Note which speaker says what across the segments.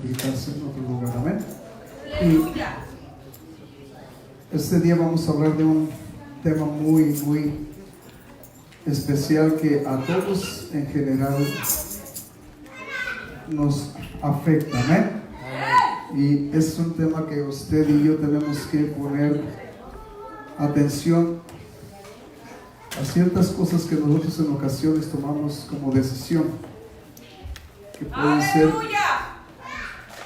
Speaker 1: dedicarse en otro lugar, amén. Y este día vamos a hablar de un tema muy especial que a todos en general nos afecta, amén. Y es un tema que usted y yo tenemos que poner atención a ciertas cosas que nosotros en ocasiones tomamos como decisión, que pueden ser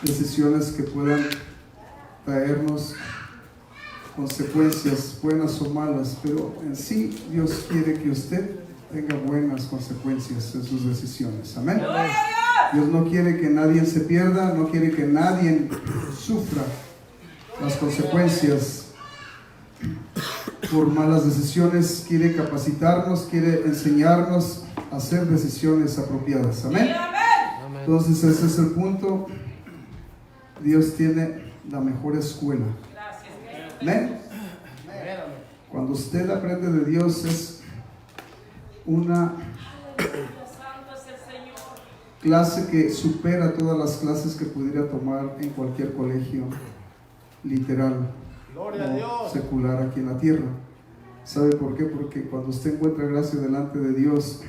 Speaker 1: decisiones que puedan traernos consecuencias buenas o malas, pero en sí Dios quiere que usted tenga buenas consecuencias en sus decisiones, amén. Dios no quiere que nadie se pierda, no quiere que nadie sufra las consecuencias por malas decisiones. Quiere capacitarnos, quiere enseñarnos a hacer decisiones apropiadas, amén. Entonces ese es el punto. Dios tiene la mejor escuela, amén. Cuando usted aprende de Dios es una clase que supera todas las clases que pudiera tomar en cualquier colegio literal o secular aquí en la tierra. ¿Sabe por qué? Porque cuando usted encuentra gracia delante de Dios,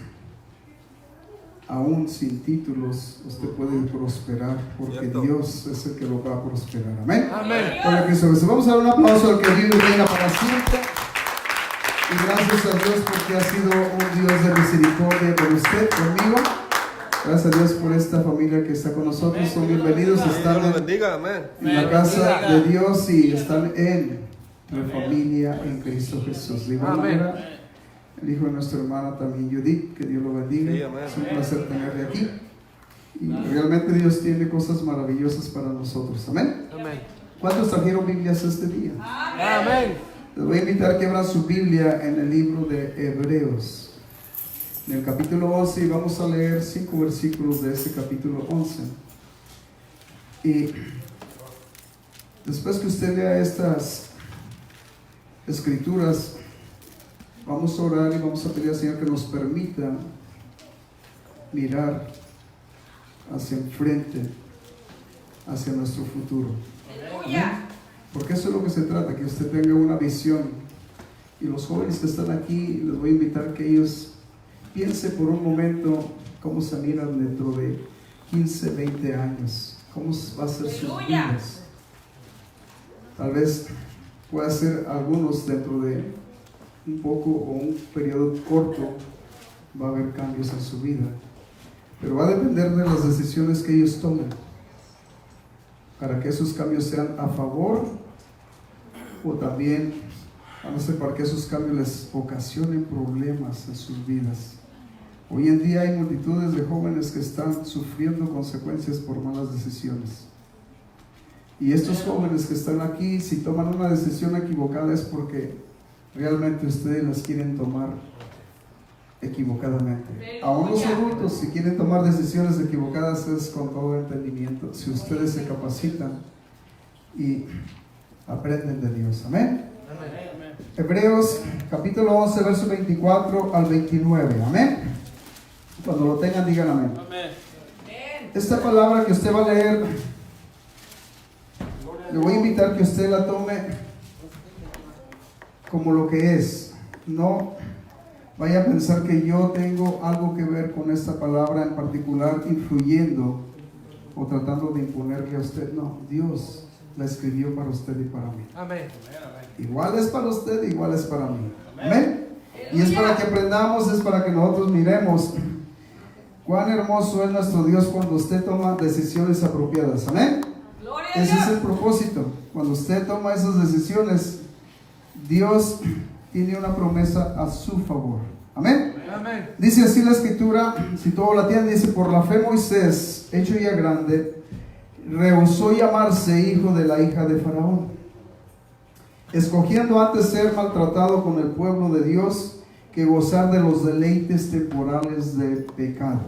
Speaker 1: aún sin títulos, usted puede prosperar, porque Dios es el que lo va a prosperar. Amén. Para que vamos a dar un aplauso al que vive y reina para siempre. Y gracias a Dios porque ha sido un Dios de misericordia con usted, conmigo. Gracias a Dios por esta familia que está con nosotros. Son bienvenidos. Están en la casa de Dios y están en la familia en Cristo Jesús. De igual manera, el hijo de nuestra hermana también, Judith, que Dios lo bendiga. Es un placer tenerle aquí. Y realmente Dios tiene cosas maravillosas para nosotros. Amén. ¿Cuántos trajeron Biblias este día?
Speaker 2: Amén.
Speaker 1: Les voy a invitar a que abran su Biblia en el libro de Hebreos, en el capítulo 11, y vamos a leer 5 versículos de ese capítulo 11. Y después que usted lea estas escrituras, vamos a orar y vamos a pedir al Señor que nos permita mirar hacia enfrente, hacia nuestro futuro. ¿Amén? Porque eso es lo que se trata, que usted tenga una visión. Y los jóvenes que están aquí, les voy a invitar que ellos piensen por un momento cómo se miran dentro de 15, 20 años, cómo va a ser sus vidas. Tal vez pueda ser algunos dentro de un poco o un periodo corto, va a haber cambios en su vida, pero va a depender de las decisiones que ellos tomen para que esos cambios sean a favor, o también van a ser para que esos cambios les ocasionen problemas en sus vidas. Hoy en día hay multitudes de jóvenes que están sufriendo consecuencias por malas decisiones, y estos jóvenes que están aquí, si toman una decisión equivocada es porque realmente ustedes las quieren tomar equivocadamente. Aún los adultos, si quieren tomar decisiones equivocadas, es con todo entendimiento, si ustedes se capacitan y aprenden de Dios. Amén. Hebreos capítulo 11, verso 24 al 29. Amén. Cuando lo tengan, digan amén. Esta palabra que usted va a leer, le voy a invitar que usted la tome como lo que es. No vaya a pensar que yo tengo algo que ver con esta palabra en particular, influyendo o tratando de imponerle a usted. No, Dios la escribió para usted y para mí.
Speaker 2: Amén.
Speaker 1: Igual es para usted, igual es para mí. Amén. Y es para que aprendamos, es para que nosotros miremos cuán hermoso es nuestro Dios cuando usted toma decisiones apropiadas. Amén. Ese es el propósito. Cuando usted toma esas decisiones, Dios tiene una promesa a su favor. Amén.
Speaker 2: Amén.
Speaker 1: Dice así la escritura, si todo la tiene, dice: por la fe Moisés, hecho ya grande, rehusó llamarse hijo de la hija de Faraón, escogiendo antes ser maltratado con el pueblo de Dios que gozar de los deleites temporales del pecado,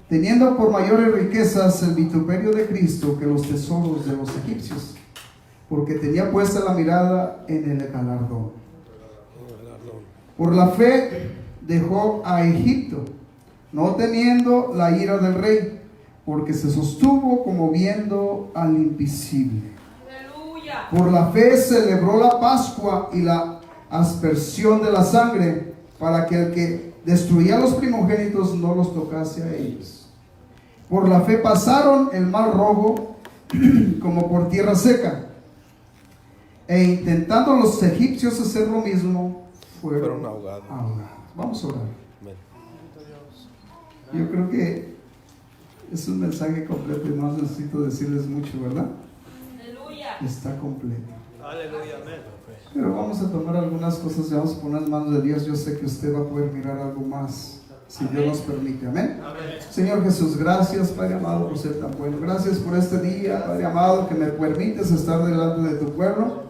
Speaker 1: teniendo por mayores riquezas el vituperio de Cristo que los tesoros de los egipcios, porque tenía puesta la mirada en el galardón. Por la fe dejó a Egipto, no temiendo la ira del rey, porque se sostuvo como viendo al invisible.
Speaker 2: Aleluya.
Speaker 1: Por la fe celebró la Pascua y la aspersión de la sangre, para que el que destruía a los primogénitos no los tocase a ellos. Por la fe pasaron el mar rojo como por tierra seca, e intentando los egipcios hacer lo mismo, fueron ahogados. Vamos a orar. Yo creo que es un mensaje completo y no necesito decirles mucho, ¿verdad?
Speaker 2: Aleluya.
Speaker 1: Está completo.
Speaker 3: Aleluya, amén.
Speaker 1: Pero vamos a tomar algunas cosas y vamos a poner en manos de Dios. Yo sé que usted va a poder mirar algo más, si Dios nos permite. Amén.
Speaker 3: Amén.
Speaker 1: Señor Jesús, gracias, Padre amado, por ser tan bueno. Gracias por este día, Padre amado, que me permites estar delante de tu pueblo.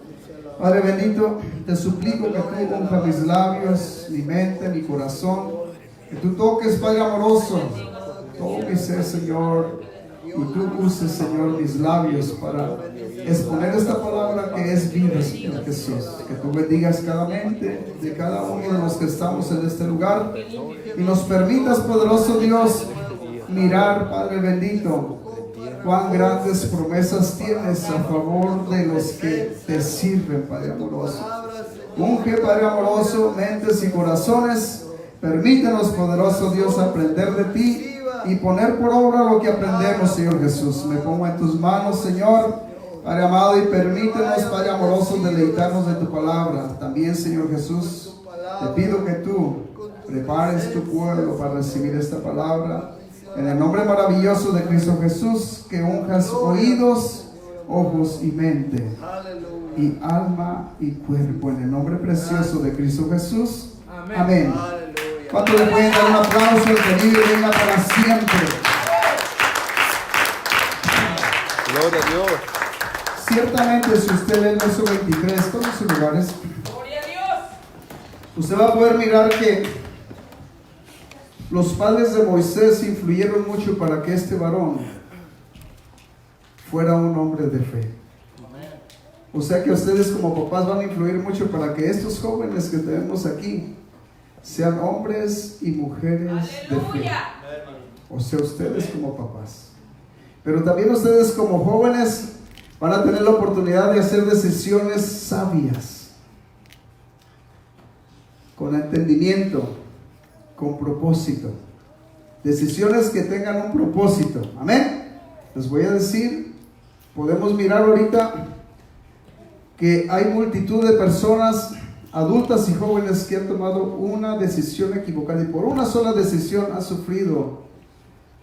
Speaker 1: Padre bendito, te suplico que tú unjas mis labios, mi mente, mi corazón. Que tú toques, Padre amoroso, todo mi ser, Señor. Y tú uses, Señor, mis labios para exponer esta palabra que es vida, Señor Jesús. Que tú bendigas cada mente de cada uno de los que estamos en este lugar. Y nos permitas, poderoso Dios, mirar, Padre bendito, cuán grandes promesas tienes a favor de los que te sirven, Padre amoroso. Unge, Padre amoroso, mentes y corazones. Permítenos, poderoso Dios, aprender de ti y poner por obra lo que aprendemos, Señor Jesús. Me pongo en tus manos, Señor, Padre amado, y permítenos, Padre amoroso, deleitarnos de tu palabra. También, Señor Jesús, te pido que tú prepares tu pueblo para recibir esta palabra. En el nombre maravilloso de Cristo Jesús, que unjas oídos, ojos y mente, y alma y cuerpo. En el nombre precioso de Cristo Jesús. Amén. ¿Cuánto le pueden dar un aplauso? Que vive y venga para siempre.
Speaker 3: Gloria a Dios.
Speaker 1: Ciertamente, si usted lee el verso 23, todos sus lugares,
Speaker 2: Gloria a Dios.
Speaker 1: usted va a poder mirar que los padres de Moisés influyeron mucho para que este varón fuera un hombre de fe. O sea que ustedes como papás van a influir mucho para que estos jóvenes que tenemos aquí sean hombres y mujeres de fe.
Speaker 2: Aleluya.
Speaker 1: O sea, ustedes como papás. Pero también ustedes como jóvenes van a tener la oportunidad de hacer decisiones sabias, con entendimiento, con propósito. Decisiones que tengan un propósito. Amén. Les voy a decir, podemos mirar ahorita que hay multitud de personas adultas y jóvenes que han tomado una decisión equivocada y por una sola decisión han sufrido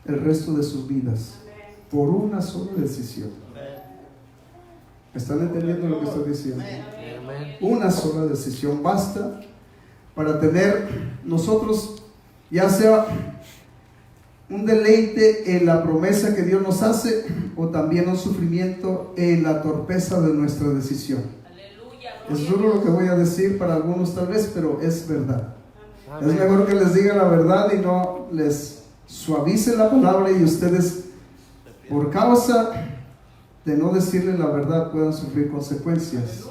Speaker 1: el resto de sus vidas. Por una sola decisión. ¿Están entendiendo lo que estoy diciendo? Una sola decisión basta para tener nosotros, ya sea un deleite en la promesa que Dios nos hace, o también un sufrimiento en la torpeza de nuestra decisión. Es duro lo que voy a decir para algunos tal vez, pero es verdad. Es mejor que les diga la verdad y no les suavice la palabra, y ustedes, por causa de no decirle la verdad, puedan sufrir consecuencias.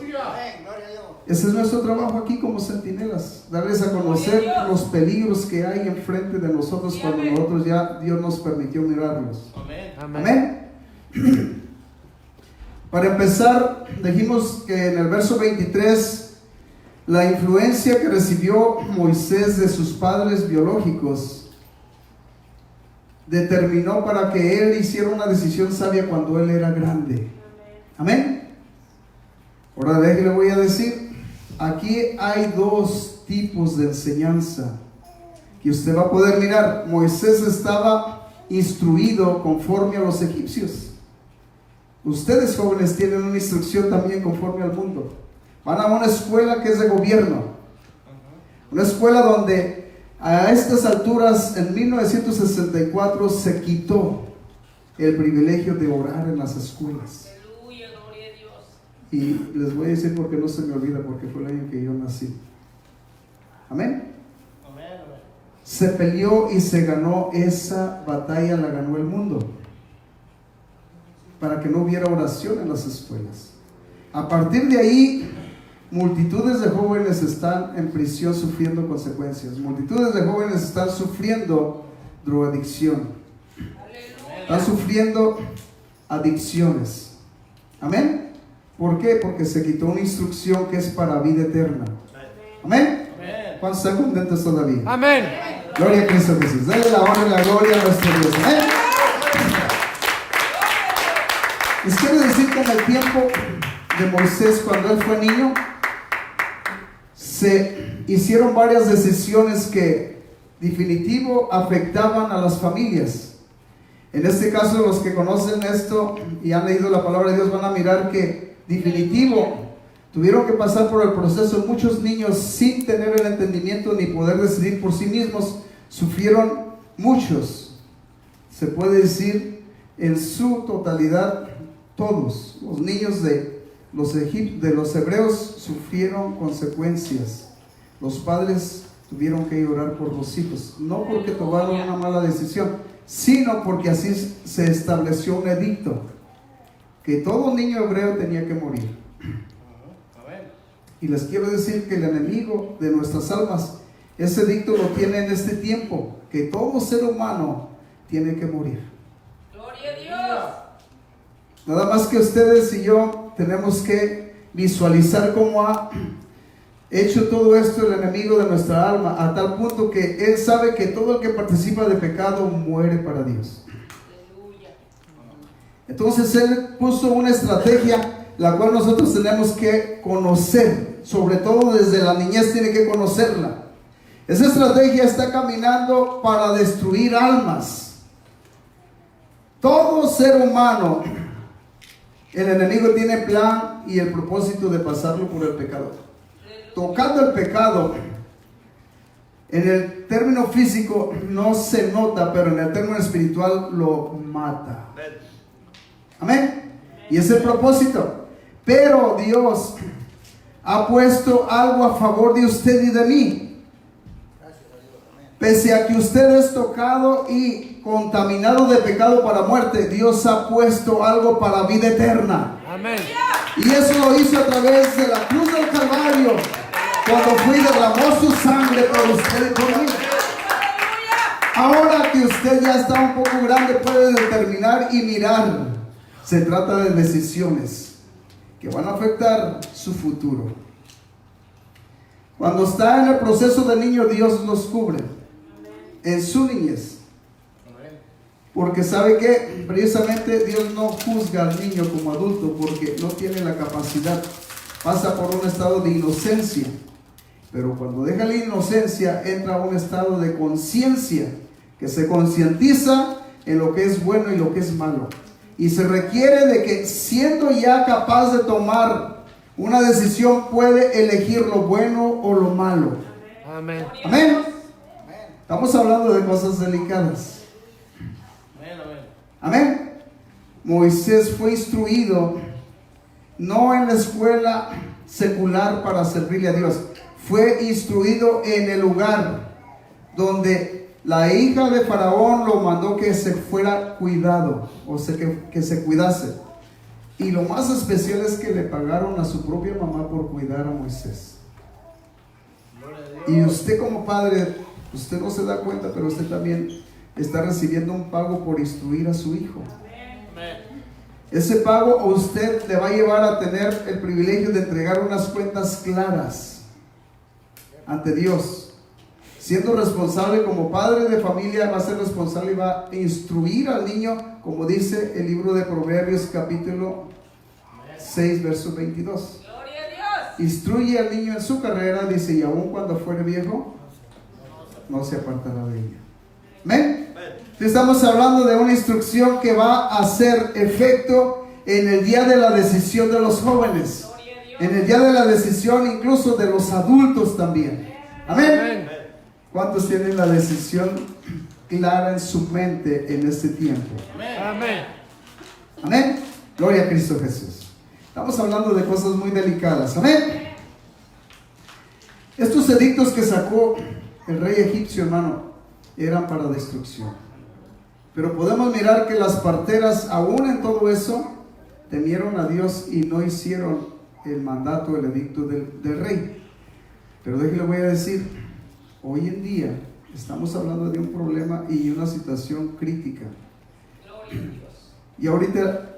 Speaker 1: Ese es nuestro trabajo aquí como centinelas, darles a conocer los peligros que hay enfrente de nosotros cuando nosotros ya Dios nos permitió mirarlos. Amén. Para empezar, dijimos que en el verso 23, la influencia que recibió Moisés de sus padres biológicos determinó para que él hiciera una decisión sabia cuando él era grande. Amén. Ahora le voy a decir, aquí hay dos tipos de enseñanza que usted va a poder mirar. Moisés estaba instruido conforme a los egipcios. Ustedes jóvenes tienen una instrucción también conforme al mundo. Van a una escuela que es de gobierno. Una escuela donde a estas alturas, en 1964, se quitó el privilegio de orar en las escuelas.
Speaker 2: Aleluya, gloria a Dios.
Speaker 1: Y les voy a decir porque no se me olvida, porque fue el año que yo nací. Amén. Se peleó y se ganó esa batalla, la ganó el mundo, para que no hubiera oración en las escuelas. A partir de ahí, multitudes de jóvenes están en prisión sufriendo consecuencias. Multitudes de jóvenes están sufriendo drogadicción. Están sufriendo adicciones. Amén. ¿Por qué? Porque se quitó una instrucción que es para vida eterna. Amén. ¿Cuántos están contentos todavía?
Speaker 4: Amén.
Speaker 1: Gloria a Cristo Jesús. Dale la honra y la gloria a nuestro Dios. Amén. Les quiero decir que en el tiempo de Moisés, cuando él fue niño, se hicieron varias decisiones que definitivo afectaban a las familias. En este caso, los que conocen esto y han leído la palabra de Dios van a mirar que definitivo tuvieron que pasar por el proceso. Muchos niños, sin tener el entendimiento ni poder decidir por sí mismos, sufrieron muchos. Se puede decir en su totalidad, todos los niños de los hebreos sufrieron consecuencias. Los padres tuvieron que llorar por los hijos, no porque tomaron una mala decisión, sino porque así se estableció un edicto, que todo niño hebreo tenía que morir. Y les quiero decir que el enemigo de nuestras almas, ese edicto lo tiene en este tiempo, que todo ser humano tiene que morir.
Speaker 2: Gloria a Dios.
Speaker 1: Nada más que ustedes y yo tenemos que visualizar cómo ha hecho todo esto el enemigo de nuestra alma, a tal punto que él sabe que todo el que participa de pecado muere para Dios. Entonces él puso una estrategia, la cual nosotros tenemos que conocer, sobre todo desde la niñez tiene que conocerla. Esa estrategia está caminando para destruir almas. Todo ser humano, el enemigo tiene plan y el propósito de pasarlo por el pecado. Tocando el pecado, en el término físico no se nota, pero en el término espiritual lo mata. Amén. Y es el propósito. Pero Dios ha puesto algo a favor de usted y de mí. Pese a que usted es tocado y contaminado de pecado para muerte, Dios ha puesto algo para vida eterna.
Speaker 4: Amén.
Speaker 1: Y eso lo hizo a través de la cruz del Calvario, cuando fue y derramó su sangre por usted y por mí. Ahora que usted ya está un poco grande, puede determinar y mirar. Se trata de decisiones que van a afectar su futuro. Cuando está en el proceso de niño, Dios los cubre en su niñez. Porque sabe que precisamente Dios no juzga al niño como adulto, porque no tiene la capacidad. Pasa por un estado de inocencia. Pero cuando deja la inocencia, entra a un estado de conciencia, que se concientiza en lo que es bueno y lo que es malo. Y se requiere de que, siendo ya capaz de tomar una decisión, puede elegir lo bueno o lo malo.
Speaker 4: Amén.
Speaker 1: Amén. Estamos hablando de cosas delicadas. Amén. Moisés fue instruido no en la escuela secular para servirle a Dios. Fue instruido en el lugar donde la hija de Faraón lo mandó que se fuera cuidado, o sea, que se cuidase. Y lo más especial es que le pagaron a su propia mamá por cuidar a Moisés. Y usted como padre, usted no se da cuenta, pero usted también está recibiendo un pago por instruir a su hijo. Ese pago a usted le va a llevar a tener el privilegio de entregar unas cuentas claras ante Dios. Siendo responsable como padre de familia, va a ser responsable y va a instruir al niño, como dice el libro de Proverbios capítulo 6, verso 22.
Speaker 2: Gloria a Dios.
Speaker 1: Instruye al niño en su carrera, dice, y aun cuando fuere viejo, no se apartará de ella. ¿Amén? Estamos hablando de una instrucción que va a hacer efecto en el día de la decisión de los jóvenes, en el día de la decisión incluso de los adultos también. Amén. ¿Cuántos tienen la decisión clara en su mente en este tiempo?
Speaker 4: Amén.
Speaker 1: Amén. Gloria a Cristo Jesús. Estamos hablando de cosas muy delicadas. Amén. Estos edictos que sacó el rey egipcio, hermano, eran para destrucción. Pero podemos mirar que las parteras, aún en todo eso, temieron a Dios y no hicieron el mandato, el edicto del rey. Pero déjale, voy a decir, hoy en día estamos hablando de un problema y una situación crítica.
Speaker 2: Gloria a Dios.
Speaker 1: Y ahorita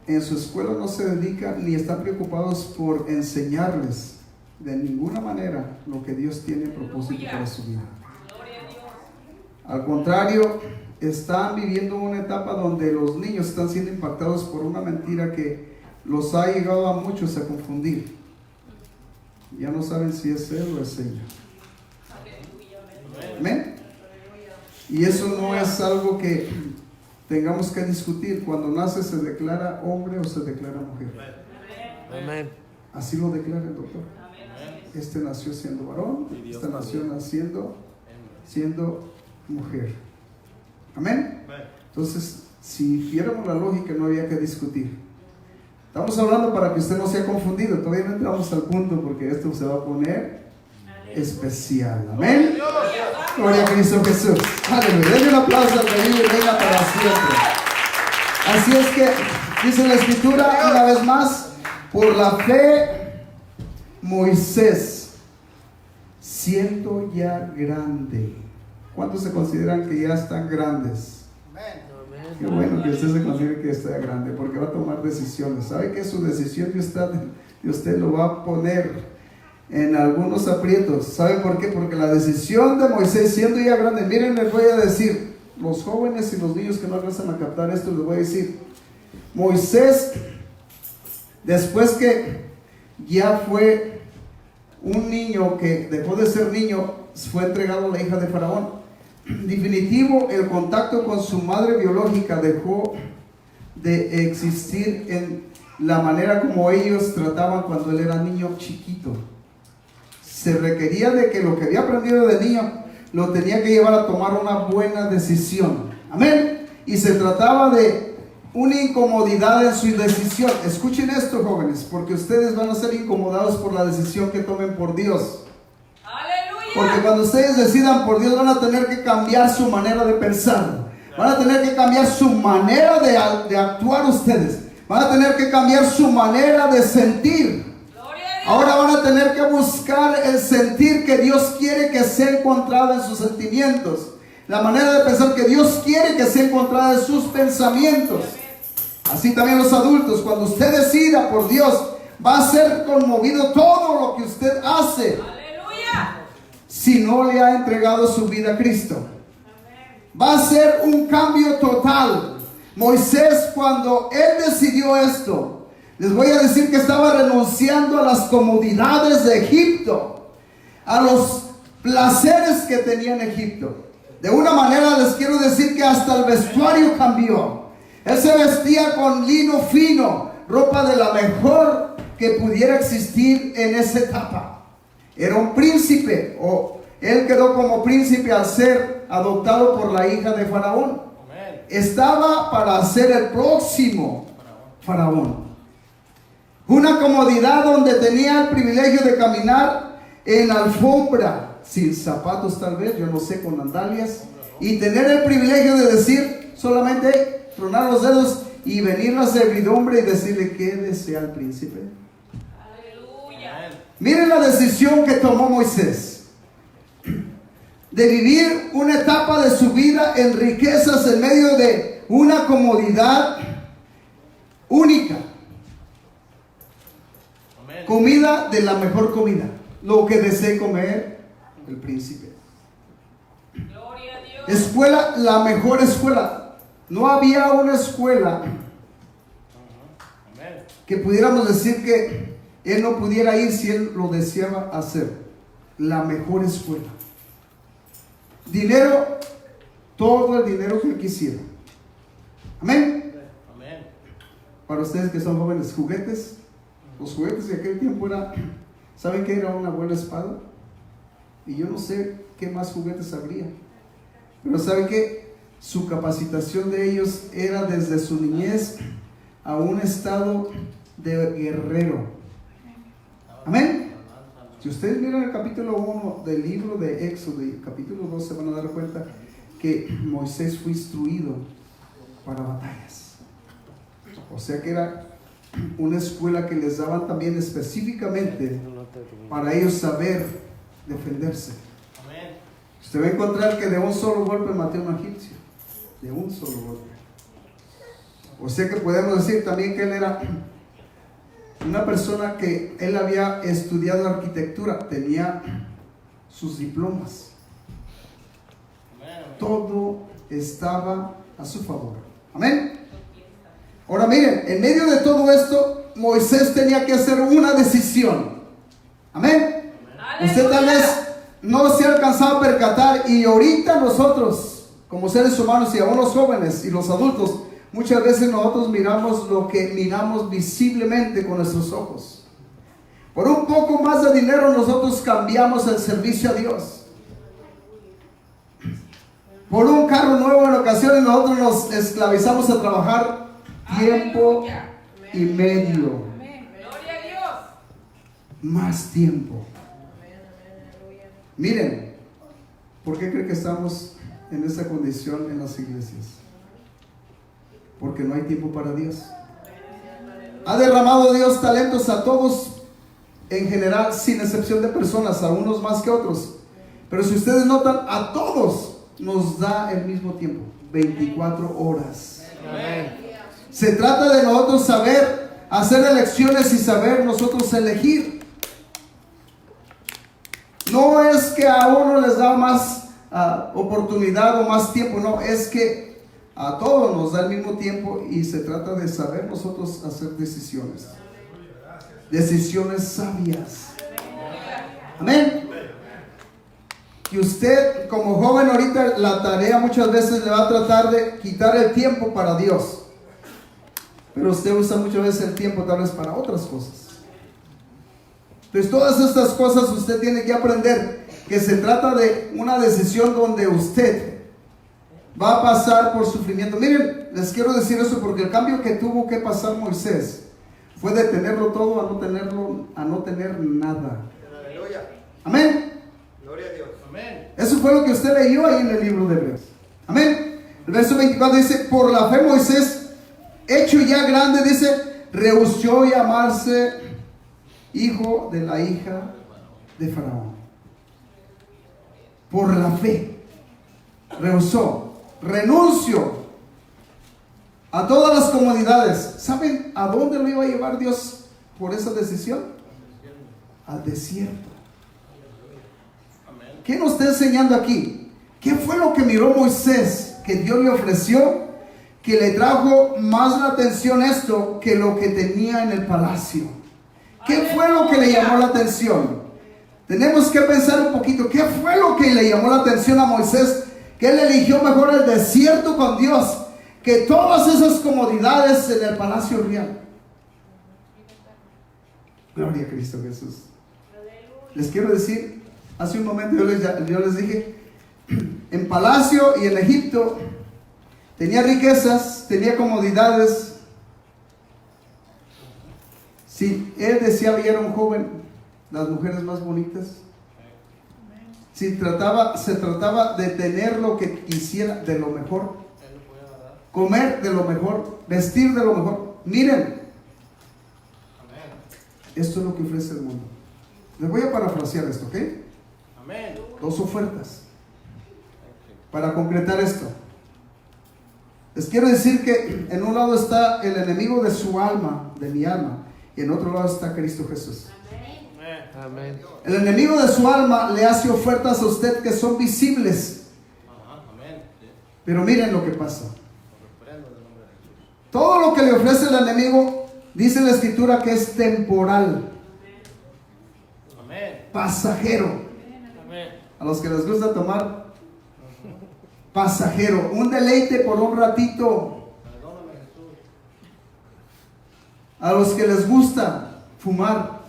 Speaker 1: en su escuela no se dedican ni están preocupados por enseñarles de ninguna manera lo que Dios tiene en propósito para su vida.
Speaker 2: Gloria a Dios.
Speaker 1: Al contrario, están viviendo una etapa donde los niños están siendo impactados por una mentira que los ha llegado a muchos a confundir. Ya no saben si es él o es ella.
Speaker 2: Aleluya.
Speaker 1: Amén. Y eso no es algo que tengamos que discutir. Cuando nace se declara hombre o se declara mujer.
Speaker 3: Amén.
Speaker 1: Así lo declara el doctor. Este nació siendo varón, esta nació siendo mujer. Amén. Entonces, si viéramos la lógica, no había que discutir. Estamos hablando para que usted no sea confundido. Todavía no entramos al punto porque esto se va a poner especial. Amén. Gloria a Cristo Jesús. Aleluya. Denle un aplauso al que vive y reina para siempre. Así es que dice la escritura una vez más: por la fe Moisés, siendo ya grande. ¿Cuántos se consideran que ya están grandes? Qué bueno que usted se considere que está grande, porque va a tomar decisiones. ¿Sabe que su decisión de usted lo va a poner en algunos aprietos? ¿Sabe por qué? Porque la decisión de Moisés, siendo ya grande, miren, les voy a decir, los jóvenes y los niños que no alcanzan a captar esto, les voy a decir, Moisés, después que ya fue un niño que dejó de ser niño, fue entregado a la hija de Faraón. Definitivo, el contacto con su madre biológica dejó de existir en la manera como ellos trataban cuando él era niño chiquito. Se requería de que lo que había aprendido de niño lo tenía que llevar a tomar una buena decisión. Amén. Y se trataba de una incomodidad en su decisión. Escuchen esto, jóvenes, porque ustedes van a ser incomodados por la decisión que tomen por Dios. Porque cuando ustedes decidan por Dios, van a tener que cambiar su manera de pensar. Van a tener que cambiar su manera de actuar ustedes. Van a tener que cambiar su manera de sentir. Ahora van a tener que buscar el sentir que Dios quiere que sea encontrado en sus sentimientos. La manera de pensar que Dios quiere que sea encontrada en sus pensamientos. Así también los adultos. Cuando usted decida por Dios, va a ser conmovido todo lo que usted hace. Si no le ha entregado su vida a Cristo, va a ser un cambio total. Moisés, cuando él decidió esto, les voy a decir que estaba renunciando a las comodidades de Egipto, a los placeres que tenía en Egipto. De una manera les quiero decir que hasta el vestuario cambió. Él se vestía con lino fino, ropa de la mejor que pudiera existir en esa etapa. Era un príncipe, o él quedó como príncipe al ser adoptado por la hija de Faraón. Amén. Estaba para ser el próximo Faraón. Una comodidad donde tenía el privilegio de caminar en alfombra, sin zapatos tal vez, yo no sé, con sandalias, y tener el privilegio de decir solamente, tronar los dedos y venir la servidumbre y decirle qué desea el príncipe. Miren la decisión que tomó Moisés de vivir una etapa de su vida en riquezas en medio de una comodidad única. Amén. Comida de la mejor comida, lo que desee comer el príncipe.
Speaker 2: Gloria a Dios.
Speaker 1: Escuela, la mejor escuela. No había una escuela que pudiéramos decir que él no pudiera ir si él lo deseaba hacer. La mejor escuela. Dinero, todo el dinero que él quisiera. Amén. Amén. Para ustedes que son jóvenes, juguetes. Los juguetes de aquel tiempo era, ¿saben qué era una buena espada? Y yo no sé qué más juguetes habría. Pero ¿saben qué? Su capacitación de ellos era desde su niñez a un estado de guerrero. Amén. Si ustedes miran el capítulo 1 del libro de Éxodo y el capítulo 2, se van a dar cuenta que Moisés fue instruido para batallas. O sea que era una escuela que les daban también específicamente para ellos saber defenderse. Usted va a encontrar que de un solo golpe maté a un egipcio. De un solo golpe. O sea que podemos decir también que él era una persona que él había estudiado arquitectura, tenía sus diplomas. Todo estaba a su favor. Amén. Ahora miren, en medio de todo esto, Moisés tenía que hacer una decisión. Amén. Usted tal vez no se ha alcanzado a percatar, y ahorita nosotros, como seres humanos, y aún los jóvenes y los adultos, muchas veces nosotros miramos lo que miramos visiblemente con nuestros ojos. Por un poco más de dinero nosotros cambiamos el servicio a Dios. Por un carro nuevo en ocasiones nosotros nos esclavizamos a trabajar tiempo y medio.
Speaker 2: Gloria a Dios.
Speaker 1: Más tiempo. Miren, ¿por qué cree que estamos en esta condición en las iglesias? Porque no hay tiempo para Dios. Ha derramado Dios talentos a todos en general, sin excepción de personas, a unos más que otros. Pero si ustedes notan, a todos nos da el mismo tiempo, 24 horas.
Speaker 3: Amén.
Speaker 1: Se trata de nosotros saber hacer elecciones y saber nosotros elegir. No es que a uno les da más oportunidad o más tiempo, no, es que a todos nos da el mismo tiempo, y se trata de saber nosotros hacer decisiones. Decisiones sabias. Amén. Y usted como joven ahorita, la tarea muchas veces le va a tratar de quitar el tiempo para Dios. Pero usted usa muchas veces el tiempo tal vez para otras cosas. Entonces todas estas cosas usted tiene que aprender que se trata de una decisión donde usted va a pasar por sufrimiento. Miren, les quiero decir eso porque el cambio que tuvo que pasar Moisés fue de tenerlo todo a no tener nada.
Speaker 3: Aleluya.
Speaker 1: Amén.
Speaker 3: Gloria a Dios. Amén.
Speaker 1: Eso fue lo que usted leyó ahí en el libro de Hebreos. Amén. El verso 24 dice: por la fe Moisés, hecho ya grande, dice, rehusó llamarse hijo de la hija de Faraón. Por la fe rehusó, renunció a todas las comodidades. ¿Saben a dónde lo iba a llevar Dios por esa decisión? Al desierto. ¿Qué nos está enseñando aquí? ¿Qué fue lo que miró Moisés que Dios le ofreció, que le trajo más la atención esto que lo que tenía en el palacio? ¿Qué fue lo que le llamó la atención? Tenemos que pensar un poquito. ¿Qué fue lo que le llamó la atención a Moisés? Que él eligió mejor el desierto con Dios que todas esas comodidades en el palacio real. Gloria a Cristo Jesús. Les quiero decir, hace un momento yo les dije, en palacio y en Egipto tenía riquezas, tenía comodidades. Si él deseaba y era un joven, las mujeres más bonitas. Se trataba de tener lo que quisiera, de lo mejor, comer de lo mejor, vestir de lo mejor. Miren, esto es lo que ofrece el mundo. Les voy a parafrasear esto, ¿ok?
Speaker 3: Amén.
Speaker 1: 2 ofertas para concretar esto. Les quiero decir que en un lado está el enemigo de su alma, de mi alma, y en otro lado está Cristo Jesús.
Speaker 3: Amén.
Speaker 1: El enemigo de su alma le hace ofertas a usted que son visibles.
Speaker 3: Amén.
Speaker 1: Pero miren lo que pasa. Todo lo que le ofrece el enemigo, dice la escritura, que es temporal,
Speaker 3: Amén.
Speaker 1: pasajero.
Speaker 3: Amén.
Speaker 1: A los que les gusta tomar, pasajero, un deleite por un ratito.
Speaker 3: Perdóname, Jesús.
Speaker 1: A los que les gusta fumar,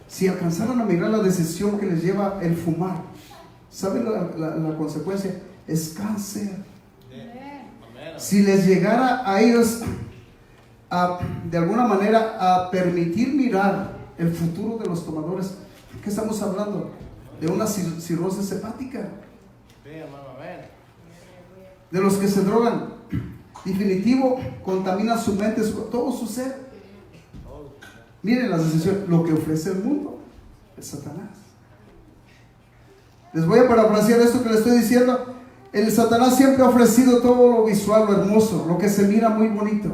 Speaker 1: si alcanzaron a mirar la decisión que les lleva el fumar, ¿saben la consecuencia? Es cáncer.
Speaker 3: Amén.
Speaker 1: Si les llegara a ellos de alguna manera a permitir mirar el futuro de los tomadores, ¿qué estamos hablando? De una cirrosis hepática.
Speaker 3: Sí, hermano, amén.
Speaker 1: De los que se drogan, definitivo, contaminan su mente, todo su ser. Miren las decisiones, lo que ofrece el mundo, es Satanás. Les voy a parafrasear esto que les estoy diciendo. El Satanás siempre ha ofrecido todo lo visual, lo hermoso, lo que se mira muy bonito.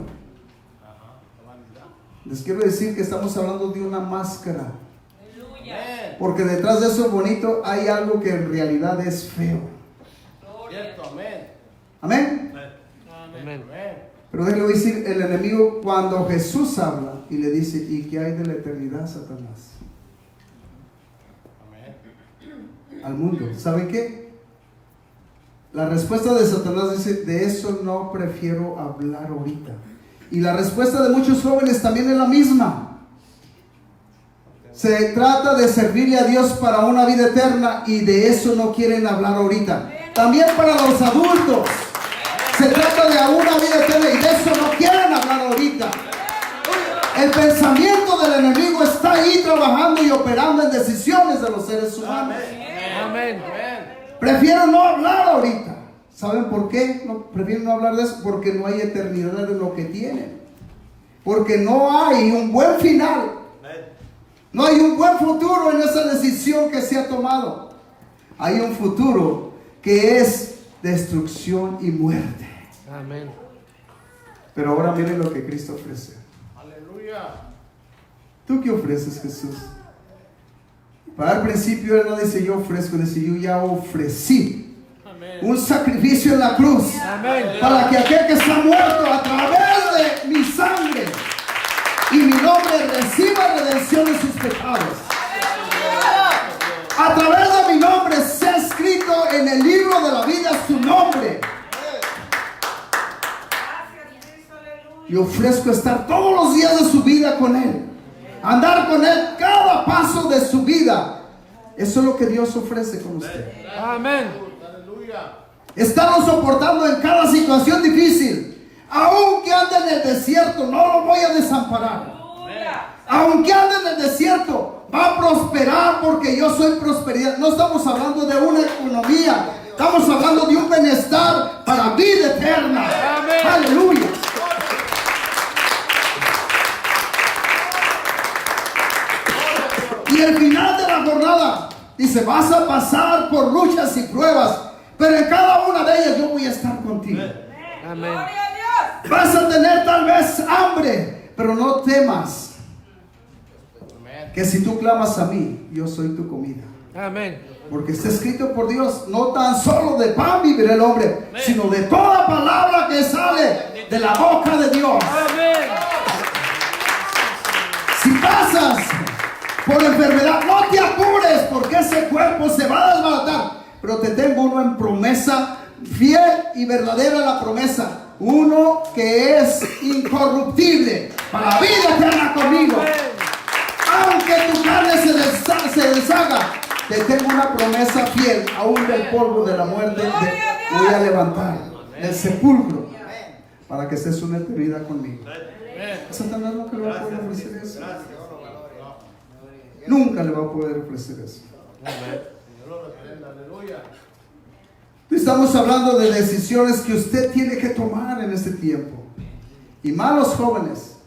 Speaker 1: Les quiero decir que estamos hablando de una máscara.
Speaker 3: Amén.
Speaker 1: Porque detrás de eso bonito hay algo que en realidad es feo.
Speaker 3: Cierto, amén.
Speaker 1: Amén.
Speaker 3: Amén. Amén.
Speaker 1: Pero déjelo decir, el enemigo cuando Jesús habla y le dice, ¿y qué hay de la eternidad, Satanás?
Speaker 3: Amén.
Speaker 1: Al mundo. ¿Sabe qué? La respuesta de Satanás dice, de eso no prefiero hablar ahorita. Y la respuesta de muchos jóvenes también es la misma. Se trata de servirle a Dios para una vida eterna y de eso no quieren hablar ahorita. También para los adultos. Se trata de una vida eterna y de eso no quieren hablar ahorita. El pensamiento del enemigo está ahí trabajando y operando en decisiones de los seres humanos.
Speaker 3: Amén. Amén.
Speaker 1: Prefiero no hablar ahorita. ¿Saben por qué? Prefiero no hablar de eso. Porque no hay eternidad en lo que tienen. Porque no hay un buen final. No hay un buen futuro en esa decisión que se ha tomado. Hay un futuro que es destrucción y muerte.
Speaker 3: Amén.
Speaker 1: Pero ahora miren lo que Cristo ofrece.
Speaker 3: Aleluya.
Speaker 1: ¿Tú qué ofreces, Jesús? Para el principio Él no dice yo ofrezco, dice yo ya ofrecí.
Speaker 3: Amén.
Speaker 1: Un sacrificio en la cruz.
Speaker 3: Amén.
Speaker 1: Para que aquel que está muerto a través de mi sangre y mi nombre reciba redención de sus pecados. A través de mi nombre se ha escrito en el libro de la vida su nombre. Y ofrezco estar todos los días de su vida con Él. Andar con Él cada paso de su vida. Eso es lo que Dios ofrece con usted.
Speaker 3: Amén. Aleluya.
Speaker 1: Estarlo soportando en cada situación difícil. Aunque ande en el desierto, no lo voy a desamparar. Aunque ande en el desierto, va a prosperar porque yo soy prosperidad. No estamos hablando de una economía. Estamos hablando de un bienestar para vida eterna.
Speaker 3: Amén.
Speaker 1: Aleluya. Y el final de la jornada dice, vas a pasar por luchas y pruebas, pero en cada una de ellas yo voy a estar contigo.
Speaker 3: Amén.
Speaker 1: Vas a tener tal vez hambre, pero no temas,
Speaker 3: Amén.
Speaker 1: que si tú clamas a mí, yo soy tu comida.
Speaker 3: Amén.
Speaker 1: Porque está escrito por Dios, no tan solo de pan vivirá el hombre, sino de toda palabra que sale de la boca de Dios.
Speaker 3: Amén.
Speaker 1: Si pasas por enfermedad, no te apures, porque ese cuerpo se va a desbaratar. Pero te tengo uno en promesa, fiel y verdadera la promesa. Uno que es incorruptible, para la vida eterna conmigo. Aunque tu carne se deshaga, te tengo una promesa fiel. Aún del polvo de la muerte te voy a levantar del sepulcro para que estés una eternidad conmigo. Satanás nunca le va a poder ofrecer eso. Nunca le va a poder ofrecer eso.
Speaker 3: Aleluya.
Speaker 1: Estamos hablando de decisiones que usted tiene que tomar en este tiempo. Y más los jóvenes.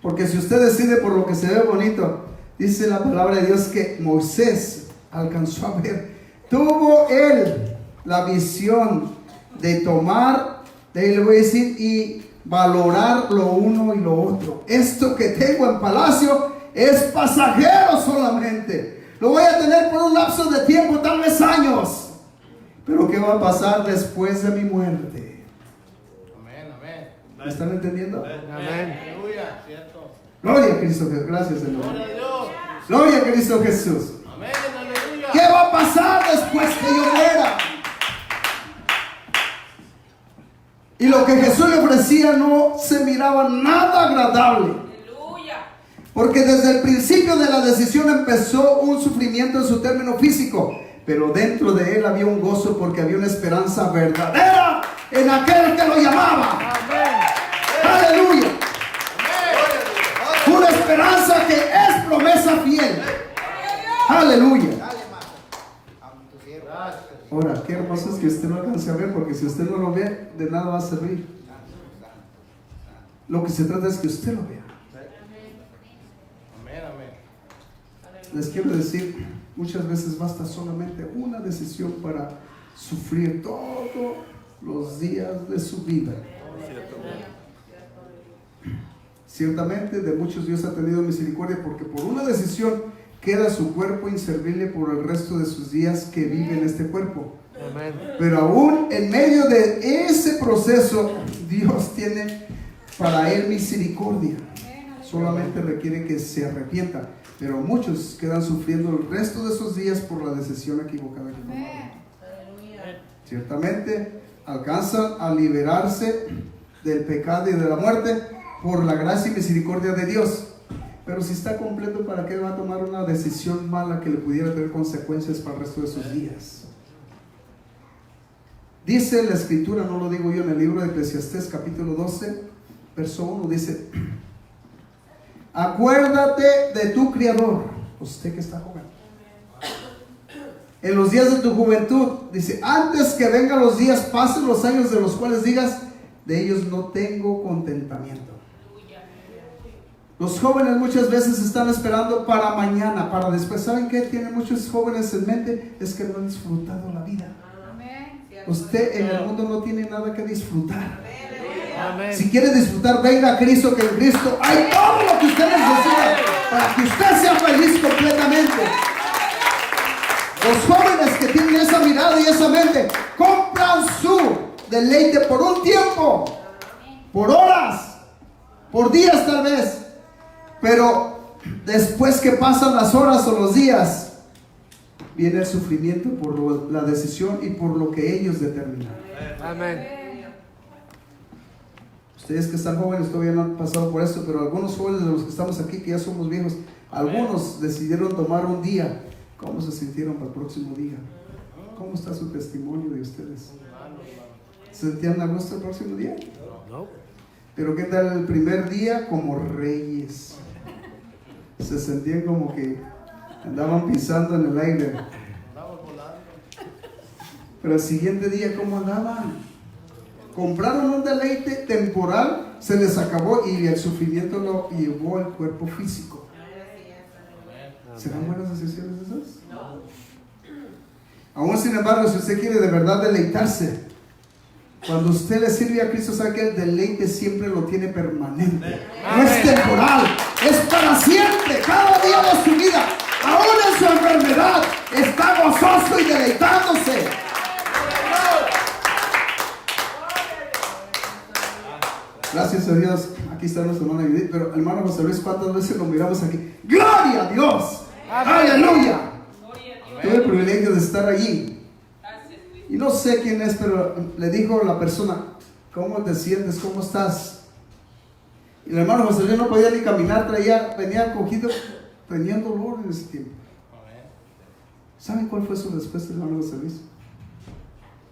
Speaker 1: Porque si usted decide por lo que se ve bonito, dice la palabra de Dios que Moisés alcanzó a ver. Tuvo él la visión de tomar, de ahí le voy a decir, y valorar lo uno y lo otro. Esto que tengo en palacio es pasajero solamente. Lo voy a tener por un lapso de tiempo, tal vez años. Pero ¿qué va a pasar después de mi muerte?
Speaker 3: Amén. Amén.
Speaker 1: ¿Me están entendiendo?
Speaker 3: Amén. Aleluya. Cierto.
Speaker 1: Gloria a Cristo Jesús. Gracias, Señor.
Speaker 3: Gloria a Dios.
Speaker 1: Gloria a Cristo Jesús.
Speaker 3: Amén. Aleluya.
Speaker 1: ¿Qué va a pasar después que yo muera? Y lo que Jesús le ofrecía no se miraba nada agradable. Porque desde el principio de la decisión empezó un sufrimiento en su término físico. Pero dentro de él había un gozo porque había una esperanza verdadera en aquel que lo llamaba. Aleluya. Una esperanza que es promesa fiel. Aleluya. Ahora, qué hermoso es que usted lo alcance a ver, porque si usted no lo ve, de nada va a servir. Lo que se trata es que usted lo vea.
Speaker 3: Amén. Amén.
Speaker 1: Les quiero decir, muchas veces basta solamente una decisión para sufrir todos los días de su vida. Ciertamente de muchos Dios ha tenido misericordia, porque por una decisión queda su cuerpo inservible por el resto de sus días que vive en este cuerpo.
Speaker 3: Amén.
Speaker 1: Pero aún en medio de ese proceso, Dios tiene para él misericordia. Solamente requiere que se arrepienta. Pero muchos quedan sufriendo el resto de esos días por la decisión equivocada que tomaron. Ciertamente alcanzan a liberarse del pecado y de la muerte por la gracia y misericordia de Dios. Pero si está completo, ¿para qué va a tomar una decisión mala que le pudiera tener consecuencias para el resto de sus días? Dice la escritura, no lo digo yo, en el libro de Eclesiastés capítulo 12 verso 1, dice: acuérdate de tu Creador, usted que está joven, en los días de tu juventud, dice, antes que vengan los días, pasen los años de los cuales digas, de ellos no tengo contentamiento. Los jóvenes muchas veces están esperando para mañana, para después. ¿Saben qué tienen muchos jóvenes en mente? Es que no han disfrutado la vida. Usted en el mundo no tiene nada que disfrutar.
Speaker 3: Amén.
Speaker 1: Si quiere disfrutar, venga a Cristo, que en Cristo hay todo lo que usted necesita para que usted sea feliz completamente. Los jóvenes que tienen esa mirada y esa mente compran su deleite por un tiempo, por horas, por días tal vez, pero después que pasan las horas o los días, viene el sufrimiento por la decisión y por lo que ellos determinan.
Speaker 3: Amén.
Speaker 1: Ustedes que están jóvenes todavía no han pasado por esto, pero algunos jóvenes de los que estamos aquí, que ya somos viejos, algunos decidieron tomar un día. ¿Cómo se sintieron para el próximo día? ¿Cómo está su testimonio de ustedes? ¿Se sentían a gusto el próximo día?
Speaker 3: No.
Speaker 1: Pero ¿qué tal el primer día? Como reyes. Se sentían como que andaban pisando en el aire. Pero el siguiente día, ¿cómo andaban? Compraron un deleite temporal, se les acabó y el sufrimiento lo llevó al cuerpo físico. ¿Serán buenas decisiones esas? No. Aún sin embargo, si usted quiere de verdad deleitarse, cuando usted le sirve a Cristo, sabe que el deleite siempre lo tiene permanente. No es temporal, es para siempre, cada día de su vida. Aún en su enfermedad está gozoso y deleitándose. Gracias a Dios, aquí está nuestra hermana Judith, pero hermano José Luis, ¿cuántas veces lo miramos aquí? ¡Gloria a Dios! ¡Aleluya! Tuve el privilegio de estar allí. Y no sé quién es, pero le dijo a la persona, ¿cómo te sientes? ¿Cómo estás? Y el hermano José Luis no podía ni caminar, venía cogido, tenía dolor en ese tiempo. ¿Saben cuál fue su respuesta, hermano José Luis?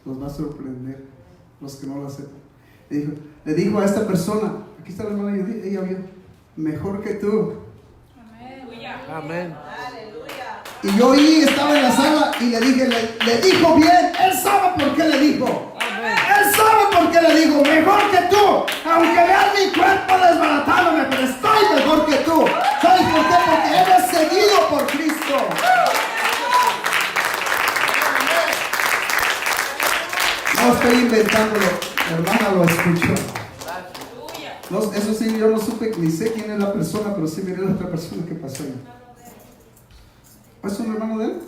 Speaker 1: Los va a sorprender, los que no lo aceptan. Le dijo a esta persona, aquí está la hermana Judith, ella vio, mejor que tú.
Speaker 3: Amén.
Speaker 1: Y yo ahí estaba en la sala y le dije, le dijo bien, él sabe por qué le dijo. Él sabe por qué le dijo, mejor que tú. Aunque veas mi cuerpo desbaratándome, pero estoy mejor que tú. ¿Sabes por qué? Porque él es seguido por Cristo. No estoy inventándolo, hermana lo escuchó. No, eso sí, yo no supe ni sé quién es la persona, pero sí miré a la otra persona que pasó ahí. ¿Es un hermano de él?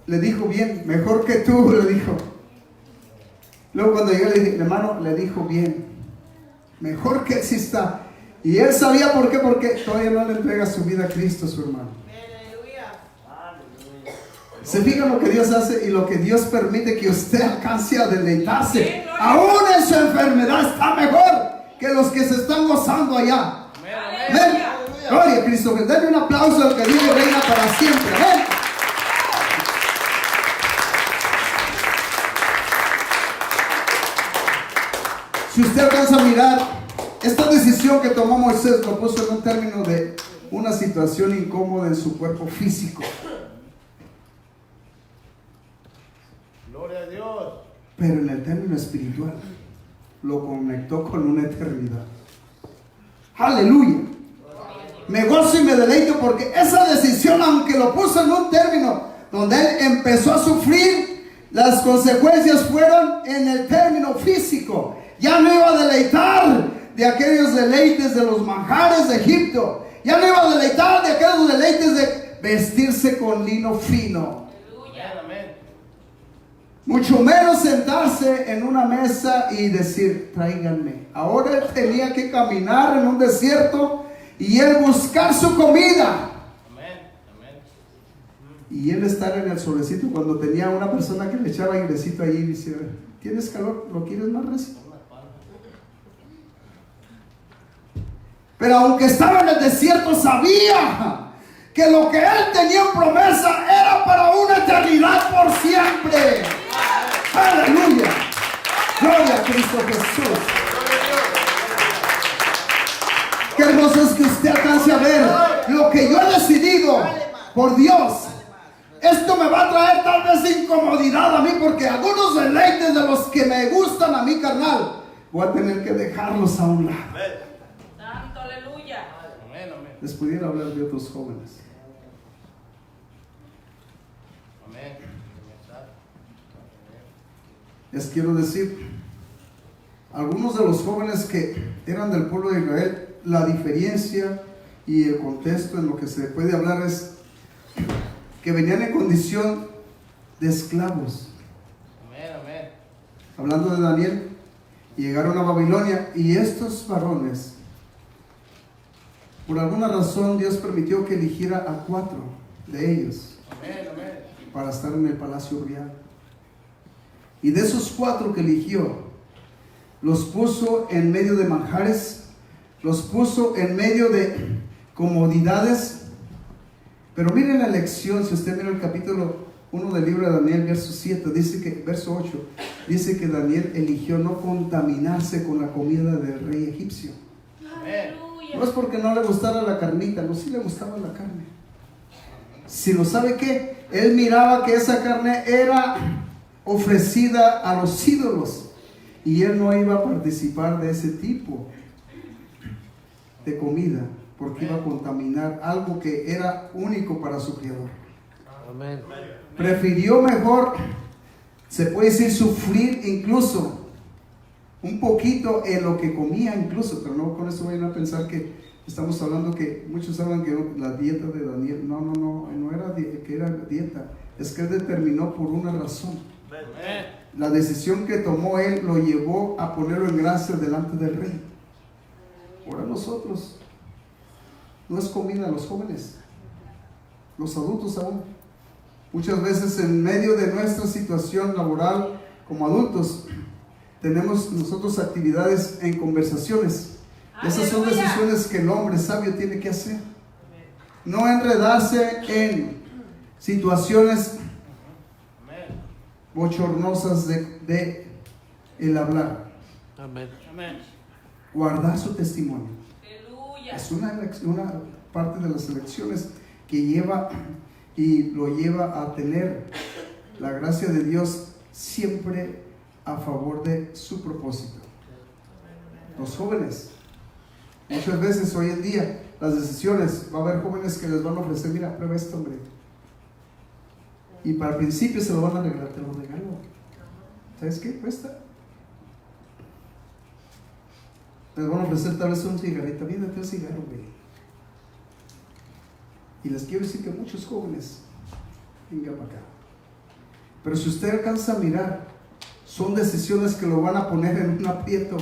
Speaker 1: Le dijo bien, mejor que tú, le dijo. Luego cuando llegué le dije, hermano, le dijo bien, mejor que exista. Y él sabía por qué, porque todavía no le entrega su vida a Cristo, su hermano. Se fijan lo que Dios hace y lo que Dios permite que usted alcance a deleitarse. Aún en su enfermedad está mejor que los que se están gozando allá. Amén. Gloria a Cristo. Denle un aplauso al que vive reina para siempre. Amén. Si usted alcanza a mirar, esta decisión que tomó Moisés lo puso en un término de una situación incómoda en su cuerpo físico.
Speaker 3: Gloria a Dios.
Speaker 1: Pero en el término espiritual lo conectó con una eternidad. Aleluya. Me gozo y me deleito porque esa decisión, aunque lo puso en un término donde él empezó a sufrir, las consecuencias fueron en el término físico. Ya no iba a deleitar de aquellos deleites de los manjares de Egipto. Ya no iba a deleitar de aquellos deleites de vestirse con lino fino. Mucho menos sentarse en una mesa y decir, tráiganme. Ahora él tenía que caminar en un desierto y él buscar su comida. Y él estar en el solecito cuando tenía una persona que le echaba airecito allí y dice, ¿tienes calor? ¿Lo quieres más recio? Pero aunque estaba en el desierto, sabía que lo que él tenía en promesa era para una eternidad por siempre. ¡Aleluya! ¡Gloria a Cristo Jesús! Qué hermoso es que usted alcance a ver lo que yo he decidido por Dios. Esto me va a traer tal vez incomodidad a mí, porque algunos deleites de los que me gustan a mí, carnal, voy a tener que dejarlos a un lado.
Speaker 2: Santo, aleluya.
Speaker 1: Les pudiera hablar de otros jóvenes. Les quiero decir, algunos de los jóvenes que eran del pueblo de Israel, la diferencia y el contexto en lo que se puede hablar es que venían en condición de esclavos. Hablando de Daniel, llegaron a Babilonia y estos varones, por alguna razón Dios permitió que eligiera a 4 de ellos para estar en el palacio real. Y de esos 4 que eligió, los puso en medio de manjares, los puso en medio de comodidades. Pero miren la lección, si usted mira el capítulo 1 del libro de Daniel, verso 7, verso 8, dice que Daniel eligió no contaminarse con la comida del rey egipcio. No es porque no le gustara la carnita, no, sí le gustaba la carne. Sino, ¿sabe qué? Él miraba que esa carne era ofrecida a los ídolos y él no iba a participar de ese tipo de comida, porque iba a contaminar algo que era único para su creador.
Speaker 3: Amén.
Speaker 1: Prefirió mejor, se puede decir, sufrir incluso un poquito en lo que comía incluso, pero no con eso vayan a pensar que estamos hablando que muchos hablan que la dieta de Daniel, no era que era dieta, es que él determinó por una razón. La decisión que tomó él lo llevó a ponerlo en gracia delante del rey. Ahora nosotros, no es comida a los jóvenes, los adultos aún. Muchas veces en medio de nuestra situación laboral como adultos, tenemos nosotros actividades en conversaciones. Esas son decisiones que el hombre sabio tiene que hacer. No enredarse en situaciones bochornosas de el hablar.
Speaker 3: Amén.
Speaker 1: Guardar su testimonio.
Speaker 2: Aleluya.
Speaker 1: Es una parte de las elecciones que lleva y lo lleva a tener la gracia de Dios siempre a favor de su propósito. Los jóvenes, muchas veces hoy en día, las decisiones, va a haber jóvenes que les van a ofrecer, mira, prueba esto, hombre. Y para el principio se lo van a regalar, te lo regalo. ¿Sabes qué cuesta? Les van a ofrecer tal vez un cigarrito, mírate un cigarro, güey. Y les quiero decir que muchos jóvenes, venga para acá. Pero si usted alcanza a mirar, son decisiones que lo van a poner en un aprieto.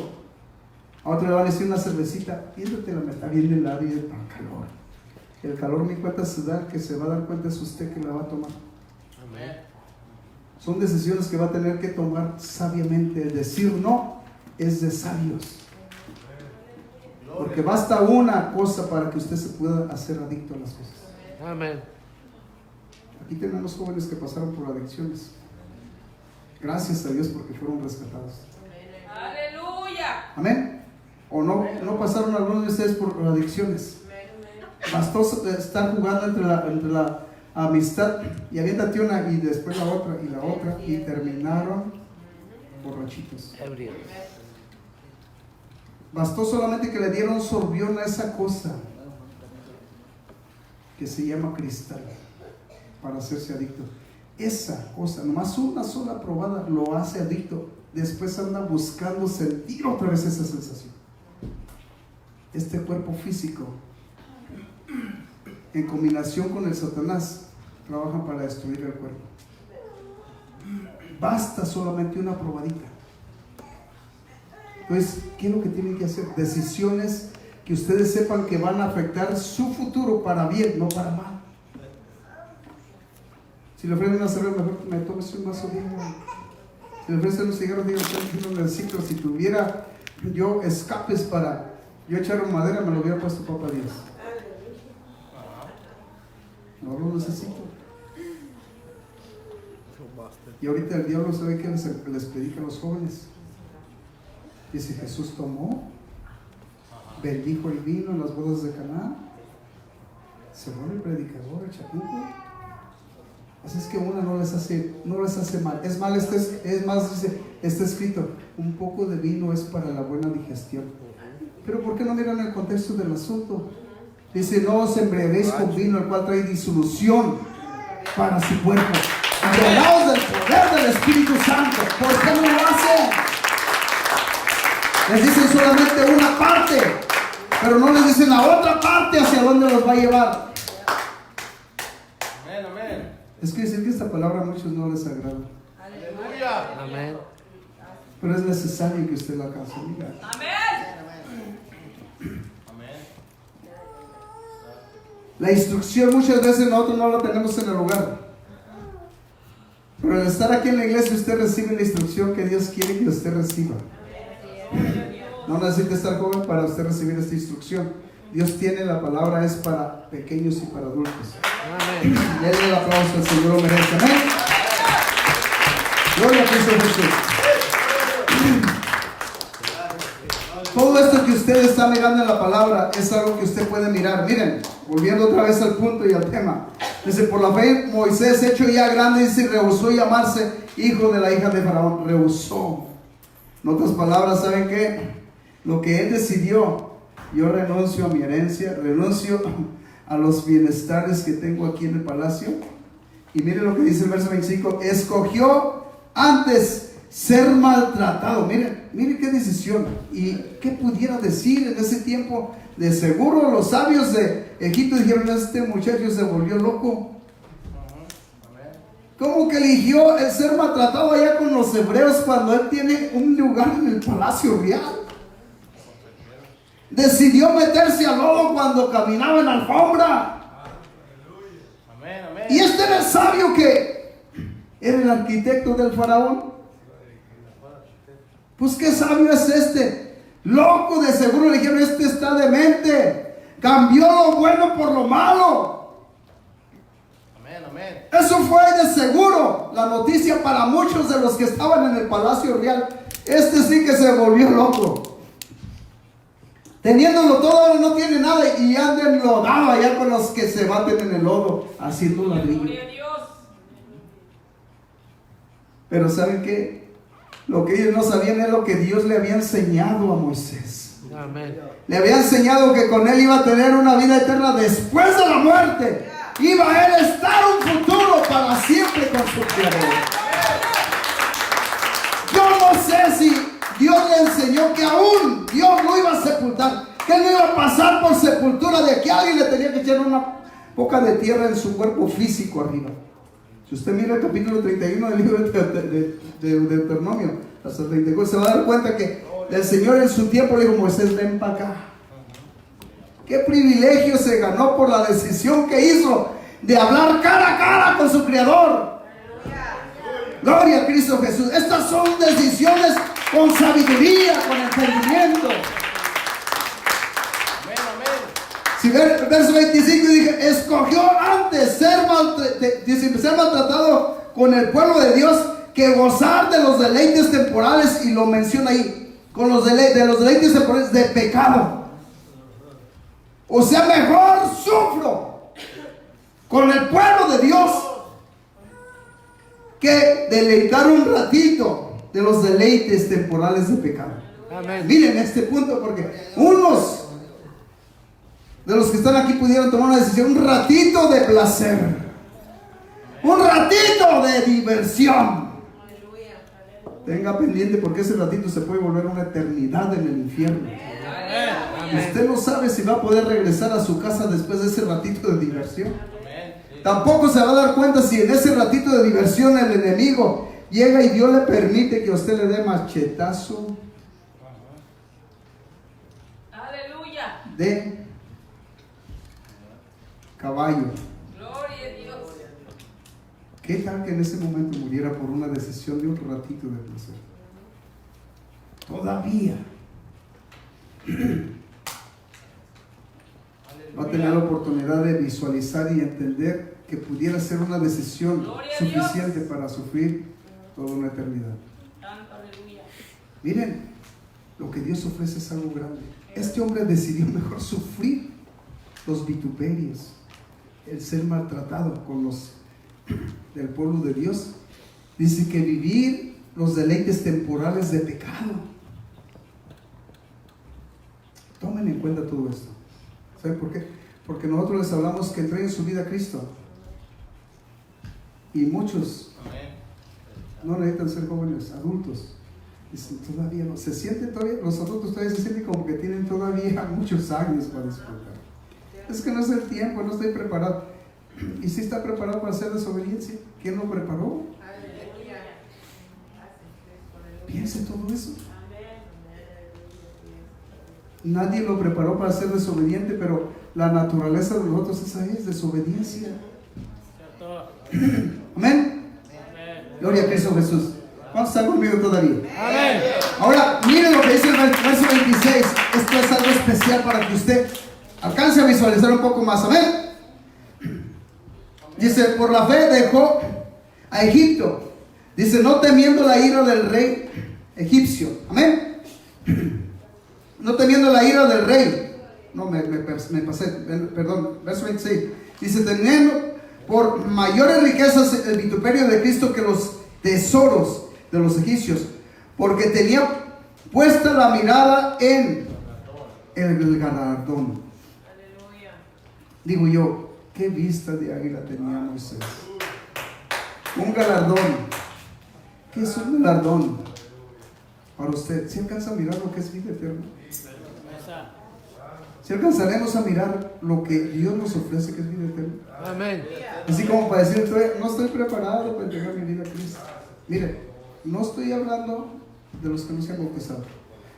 Speaker 1: A otro le van a decir una cervecita, piérdate la meta bien helada y el calor. El calor mi cuenta se da, que se va a dar cuenta es usted que la va a tomar.
Speaker 3: Amén.
Speaker 1: Son decisiones que va a tener que tomar sabiamente. El decir no es de sabios. Porque basta una cosa para que usted se pueda hacer adicto a las cosas.
Speaker 3: Amén.
Speaker 1: Aquí tenemos jóvenes que pasaron por adicciones. Gracias a Dios porque fueron rescatados.
Speaker 2: Aleluya.
Speaker 1: Amén. O no pasaron algunos de ustedes por adicciones. Bastó estar jugando entre la amistad y aviéntate una y después la otra y terminaron borrachitos.
Speaker 3: Ebrios.
Speaker 1: Bastó solamente que le dieron sorbión a esa cosa que se llama cristal para hacerse adicto. Esa cosa, nomás una sola probada lo hace adicto. Después anda buscando sentir otra vez esa sensación. este cuerpo físico, en combinación con el Satanás, trabajan para destruir el cuerpo. Basta solamente una probadita. Entonces, ¿qué es lo que tienen que hacer? Decisiones que ustedes sepan que van a afectar su futuro para bien, no para mal. Si le ofrecen una cerveza, mejor me tomes un vaso de agua. Si le ofrecen un cigarro, digo, tengo un ciclo. Si tuviera yo escapes para yo echar madera, me lo hubiera puesto papá Dios. No lo necesito. Y ahorita el diablo sabe que les predica a los jóvenes. Dice, Jesús tomó, bendijo el vino en las bodas de Caná, se vuelve el predicador, el chapuco. Así es que una no les hace mal. Es más, dice, está escrito, un poco de vino es para la buena digestión. Pero ¿por qué no miran el contexto del asunto? Dice, no os embriaguéis con vino, el cual trae disolución para su cuerpo. Embriagaos del poder del Espíritu Santo. ¿Por qué no lo hacen? Les dicen solamente una parte, pero no les dicen la otra parte hacia dónde los va a llevar.
Speaker 4: Amén, amén.
Speaker 1: Es que decir que esta palabra a muchos no les agrada.
Speaker 4: Aleluya.
Speaker 3: Amén.
Speaker 1: Pero es necesario que usted la consiga.
Speaker 2: Amén.
Speaker 4: Amén.
Speaker 1: La instrucción muchas veces nosotros no la tenemos en el lugar. Pero al estar aquí en la iglesia usted recibe la instrucción que Dios quiere que usted reciba. No necesita estar joven para usted recibir esta instrucción. Dios tiene la palabra, es para pequeños y para adultos.
Speaker 3: Amén.
Speaker 1: Denle el aplauso al Señor, lo merece. Amén. Gloria a Cristo Jesús. Todo esto que usted está mirando en la palabra es algo que usted puede mirar. Miren, volviendo otra vez al punto y al tema. Dice, por la fe Moisés, hecho ya grande, dice, rehusó llamarse hijo de la hija de Faraón. Rehusó. En otras palabras, ¿saben qué? Lo que él decidió, yo renuncio a mi herencia, renuncio a los bienestares que tengo aquí en el palacio. Y miren lo que dice el verso 25, escogió antes ser maltratado. Miren qué decisión. ¿Y qué pudiera decir en ese tiempo? De seguro los sabios de Egipto dijeron, este muchacho se volvió loco. ¿Cómo que eligió el ser maltratado allá con los hebreos cuando él tiene un lugar en el palacio real? Decidió meterse al lodo cuando caminaba en alfombra.
Speaker 4: Amén, amén.
Speaker 1: Y este era el sabio que era el arquitecto del faraón. Pues qué sabio es este. Loco, de seguro le dijeron, este está demente. Cambió lo bueno por lo malo.
Speaker 4: Amén, amén.
Speaker 1: Eso fue de seguro la noticia para muchos de los que estaban en el palacio real. Este sí que se volvió loco. Teniéndolo todo, ahora no tiene nada y anda enlodado allá con los que se baten en el lodo haciendo ladrillo.
Speaker 2: Gloria a Dios.
Speaker 1: Pero ¿saben qué? Lo que ellos no sabían es lo que Dios le había enseñado a Moisés.
Speaker 3: Amén.
Speaker 1: Le había enseñado que con él iba a tener una vida eterna después de la muerte. Iba a él estar un futuro para siempre con su Creador. Yo no sé si Dios le enseñó que aún Dios lo iba a sepultar, que él no iba a pasar por sepultura, de que alguien le tenía que echar una poca de tierra en su cuerpo físico arriba. Si usted mira el capítulo 31 del libro de Deuteronomio, hasta el 34, se va a dar cuenta que el Señor en su tiempo le dijo, Moisés, ven para acá. Qué privilegio se ganó por la decisión que hizo de hablar cara a cara con su Creador. Gloria a Cristo Jesús. Estas son decisiones con sabiduría, con entendimiento.
Speaker 4: Amén, amén.
Speaker 1: Si ven el verso 25, dije, escogió antes ser maltratado con el pueblo de Dios que gozar de los deleites temporales, y lo menciona ahí, con los deleites temporales de pecado. O sea, mejor sufro con el pueblo de Dios que deleitar un ratito de los deleites temporales de pecado.
Speaker 3: Amén.
Speaker 1: Miren este punto, porque unos de los que están aquí pudieron tomar una decisión, un ratito de placer, un ratito de diversión. Tenga pendiente, porque ese ratito se puede volver una eternidad en el infierno.
Speaker 4: Amén.
Speaker 1: Usted no sabe si va a poder regresar a su casa después de ese ratito de diversión.
Speaker 4: Amén. Sí.
Speaker 1: Tampoco se va a dar cuenta si en ese ratito de diversión el enemigo llega y Dios le permite que a usted le dé machetazo
Speaker 2: Aleluya.
Speaker 1: de caballo.
Speaker 2: Gloria a Dios.
Speaker 1: ¿Qué tal que en ese momento muriera por una decisión de un ratito de placer? Todavía va a tener la oportunidad de visualizar y entender que pudiera ser una decisión
Speaker 2: Gloria a Dios.
Speaker 1: suficiente para sufrir toda una eternidad.
Speaker 2: Santo, aleluya.
Speaker 1: Miren, lo que Dios ofrece es algo grande. Este hombre decidió mejor sufrir los vituperios, el ser maltratado con los del pueblo de Dios. Dice que vivir los deleites temporales de pecado. Tomen en cuenta todo esto. ¿Saben por qué? Porque nosotros les hablamos que entreguen su vida a Cristo. Y muchos
Speaker 4: Amén.
Speaker 1: no necesitan ser jóvenes, adultos. Dicen, todavía no. Se sienten todavía, los adultos todavía se sienten como que tienen todavía muchos años para disfrutar. Es que no es el tiempo, no estoy preparado. ¿Y si está preparado para hacer desobediencia? ¿Quién lo preparó? Piense todo eso. Nadie lo preparó para ser desobediente, pero la naturaleza de nosotros esa es desobediencia. Amén. Gloria a Cristo Jesús. ¿Cuántos están conmigo todavía?
Speaker 3: Amén.
Speaker 1: Ahora, miren lo que dice el verso 26. Esto es algo especial para que usted alcance a visualizar un poco más. Amén. Dice, por la fe dejó a Egipto. Dice, no temiendo la ira del rey egipcio. Amén. No temiendo la ira del rey. No, me pasé. Perdón, verso 26. Dice, teniendo por mayores riquezas el vituperio de Cristo que los tesoros de los egipcios, porque tenía puesta la mirada en el galardón.
Speaker 2: Aleluya.
Speaker 1: Digo yo, qué vista de águila tenía Moisés. Un galardón. ¿Qué es un galardón para usted? ¿Si alcanza a mirar lo que es vida eterna? ¿Si alcanzaremos a mirar lo que Dios nos ofrece que es vida eterna?
Speaker 3: Amén.
Speaker 1: Así como para decir, no estoy preparado para entregar mi vida a Cristo. Mire, no estoy hablando de los que no se han bautizado.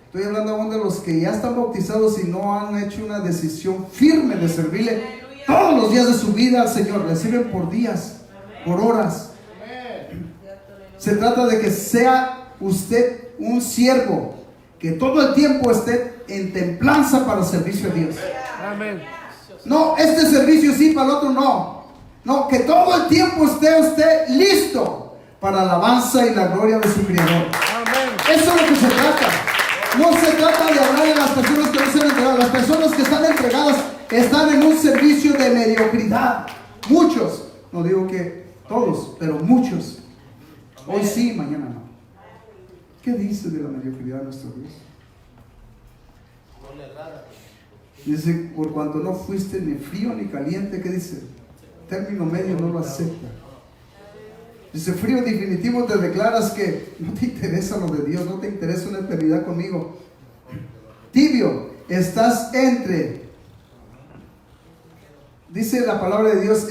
Speaker 1: Estoy hablando aún de los que ya están bautizados y no han hecho una decisión firme de servirle todos los días de su vida al Señor. Le sirven por días, por horas. Se trata de que sea usted un siervo, que todo el tiempo esté en templanza para el servicio a Dios.
Speaker 3: Amén.
Speaker 1: No, este servicio sí, para el otro no. No, que todo el tiempo esté usted listo para la alabanza y la gloria de su Creador.
Speaker 3: Amén.
Speaker 1: Eso es lo que se trata. No se trata de hablar de las personas que no se han entregado. Las personas que están entregadas están en un servicio de mediocridad. Muchos, no digo que todos, pero muchos. Hoy sí, mañana no. ¿Qué dice de la mediocridad de nuestro Dios?
Speaker 4: No le agrada.
Speaker 1: Dice, por cuanto no fuiste ni frío ni caliente, ¿qué dice? Término medio no lo acepta. Dice, frío definitivo, te declaras que no te interesa lo de Dios, no te interesa una eternidad conmigo. Tibio, estás entre, dice la palabra de Dios,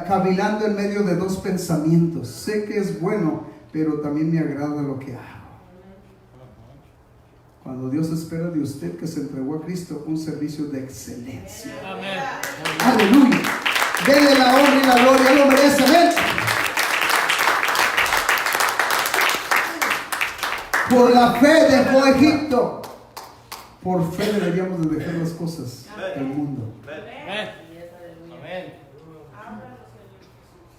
Speaker 1: cavilando en medio de dos pensamientos. Sé que es bueno, pero también me agrada lo que hago. Cuando Dios espera de usted que se entregó a Cristo un servicio de excelencia.
Speaker 3: Amén.
Speaker 1: Aleluya. Denle la honra y la gloria, Él lo merece. Amén. Por la fe dejó Egipto. Por fe deberíamos de dejar las cosas del mundo.
Speaker 3: Amén.
Speaker 4: Amén.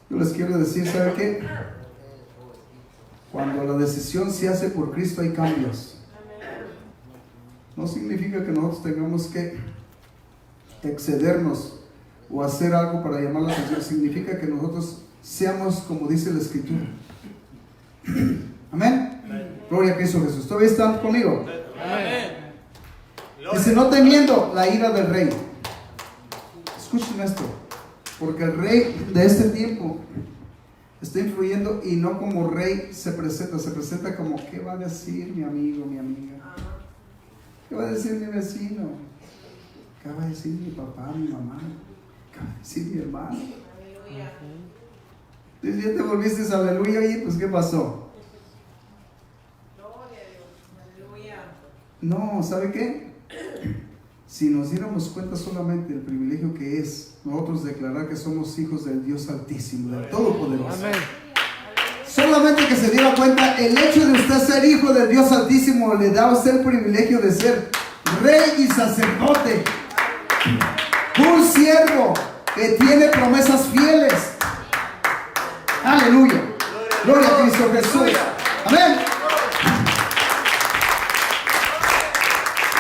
Speaker 1: Yo les quiero decir, ¿sabe qué? Cuando la decisión se hace por Cristo hay cambios. No significa que nosotros tengamos que excedernos o hacer algo para llamar la atención. Significa que nosotros seamos como dice la Escritura. Amén. Gloria a Cristo Jesús. ¿Todavía están conmigo?
Speaker 3: Amén.
Speaker 1: Dice, no temiendo la ira del rey. Escuchen esto. Porque el rey de este tiempo está influyendo y no como rey se presenta como, ¿qué va a decir mi amigo, mi amiga? ¿Qué va a decir mi vecino? ¿Qué va a decir mi papá, mi mamá? ¿Qué va a decir mi hermano?
Speaker 2: Aleluya.
Speaker 1: Entonces ya te volviste aleluya y pues ¿qué pasó?
Speaker 2: Gloria a Dios. Aleluya.
Speaker 1: No, ¿sabe qué? Si nos diéramos cuenta solamente del privilegio que es nosotros declarar que somos hijos del Dios Altísimo, del Todopoderoso.
Speaker 3: Amén.
Speaker 1: Solamente que se diera cuenta, el hecho de usted ser hijo del Dios Altísimo le da a usted el privilegio de ser rey y sacerdote. Un siervo que tiene promesas fieles. Aleluya. Gloria a Cristo Jesús. Amén.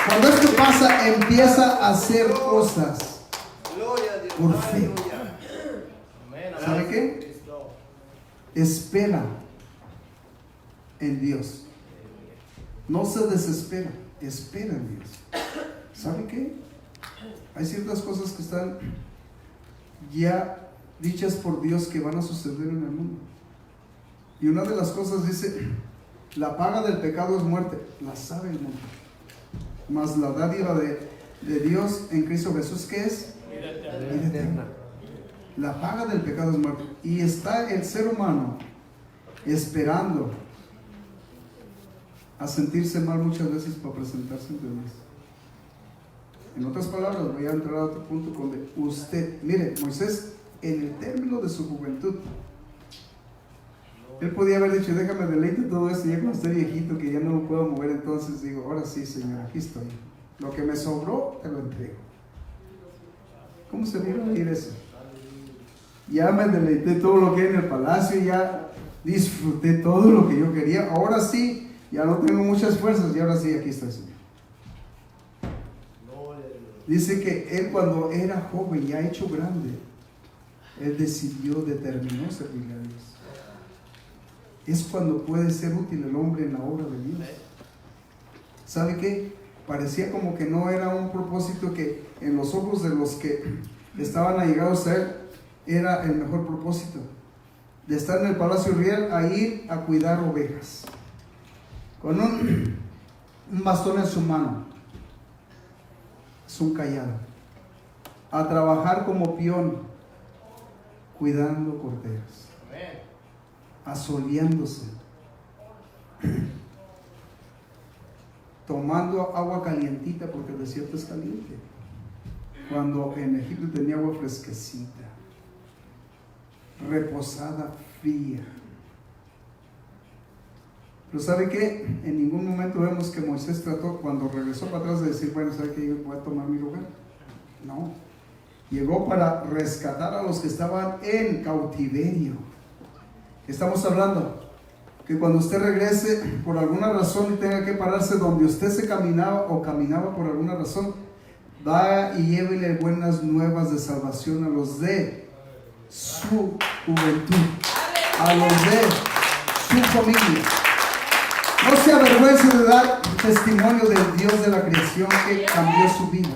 Speaker 1: Cuando esto pasa, empieza a hacer cosas por fe. ¿Sabe qué? Espera en Dios. No se desespera, espera en Dios. ¿Sabe qué? Hay ciertas cosas que están ya dichas por Dios que van a suceder en el mundo. Y una de las cosas dice, la paga del pecado es muerte. La sabe el mundo. Mas la dádiva de Dios en Cristo Jesús, ¿qué es? Vida eterna. La paga del pecado es muerte. Y está el ser humano esperando a sentirse mal muchas veces para presentarse ante Dios. En otras palabras, voy a entrar a otro punto donde usted, mire, Moisés, en el término de su juventud, él podía haber dicho, déjame deleite todo esto, ya cuando esté viejito, que ya no me puedo mover, entonces digo, ahora sí, Señor, aquí estoy. Lo que me sobró, te lo entrego. ¿Cómo se viene a oír eso? Ya me deleité todo lo que hay en el palacio, ya disfruté todo lo que yo quería, ahora sí, ya no tengo muchas fuerzas, y ahora sí, aquí estoy, Señor. Dice que él cuando era joven, ya hecho grande, él determinó servirle a Dios. Es cuando puede ser útil el hombre en la obra de Dios. ¿Sabe qué? Parecía como que no era un propósito que en los ojos de los que estaban allegados a él era el mejor propósito. De estar en el palacio real a ir a cuidar ovejas. Con un bastón en su mano. Es un callado. A trabajar como peón, cuidando corderos. Asoleándose, tomando agua calientita porque el desierto es caliente, cuando en Egipto tenía agua fresquecita, reposada, fría. Pero ¿sabe qué? En ningún momento vemos que Moisés trató, cuando regresó para atrás, de decir, bueno, ¿sabe qué? Yo voy a tomar mi lugar. No, llegó para rescatar a los que estaban en cautiverio. Estamos hablando que cuando usted regrese por alguna razón y tenga que pararse donde usted se caminaba o caminaba por alguna razón, vaya y llévele buenas nuevas de salvación a los de su juventud, a los de su familia. No se avergüence de dar testimonio del Dios de la creación que cambió su vida.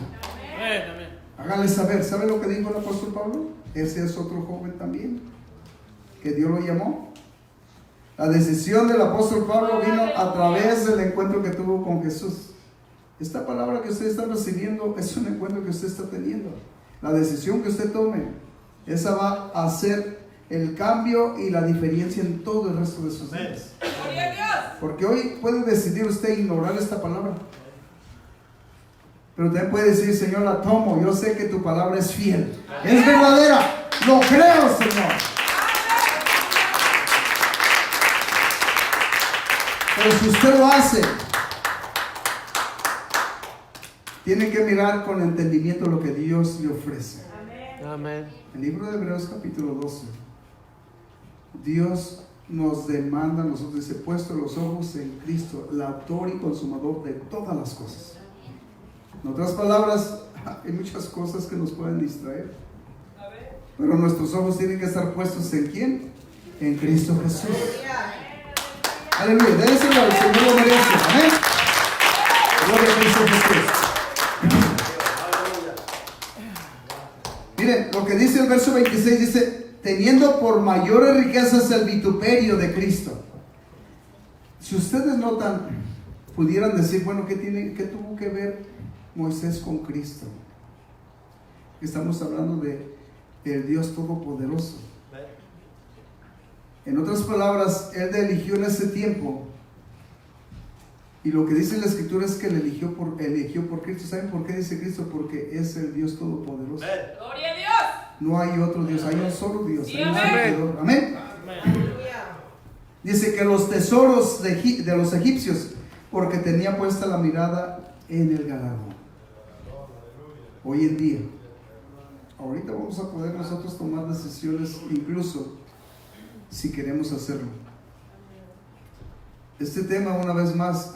Speaker 1: Hágale saber. ¿Sabe lo que dijo el apóstol Pablo? Ese es otro joven también, que Dios lo llamó. La decisión del apóstol Pablo vino a través del encuentro que tuvo con Jesús. Esta palabra que usted está recibiendo es un encuentro que usted está teniendo. La decisión que usted tome, esa va a hacer el cambio y la diferencia en todo el resto de sus días. Porque hoy puede decidir usted ignorar esta palabra, pero también puede decir, Señor, la tomo, yo sé que tu palabra es fiel, es verdadera, lo creo, Señor. Pero si usted lo hace, tiene que mirar con entendimiento lo que Dios le ofrece.
Speaker 3: Amén.
Speaker 1: El libro de Hebreos capítulo 12, Dios nos demanda a nosotros, dice, puesto los ojos en Cristo, el autor y consumador de todas las cosas. En otras palabras, hay muchas cosas que nos pueden distraer, pero nuestros ojos tienen que estar puestos ¿en quién? En Cristo Jesús. Aleluya, déselo al Señor, lo merece. Amén. Gloria a Cristo Jesús. Miren, lo que dice el verso 26 dice, teniendo por mayores riquezas el vituperio de Cristo. Si ustedes notan, pudieran decir, bueno, ¿qué tuvo que ver Moisés con Cristo? Estamos hablando de el Dios Todopoderoso. En otras palabras, Él te eligió en ese tiempo. Y lo que dice la Escritura es que Él eligió por Cristo. ¿Saben por qué dice Cristo? Porque es el Dios Todopoderoso.
Speaker 2: Gloria a Dios.
Speaker 1: No hay otro Dios, hay un solo Dios.
Speaker 2: Sí,
Speaker 1: Hay un
Speaker 2: amén.
Speaker 1: solo Creador. Amén.
Speaker 2: Aleluya.
Speaker 1: Dice que los tesoros de los egipcios, porque tenía puesta la mirada en el galardón. Hoy en día, ahorita vamos a poder nosotros tomar decisiones, incluso si queremos hacerlo. Este tema, una vez más,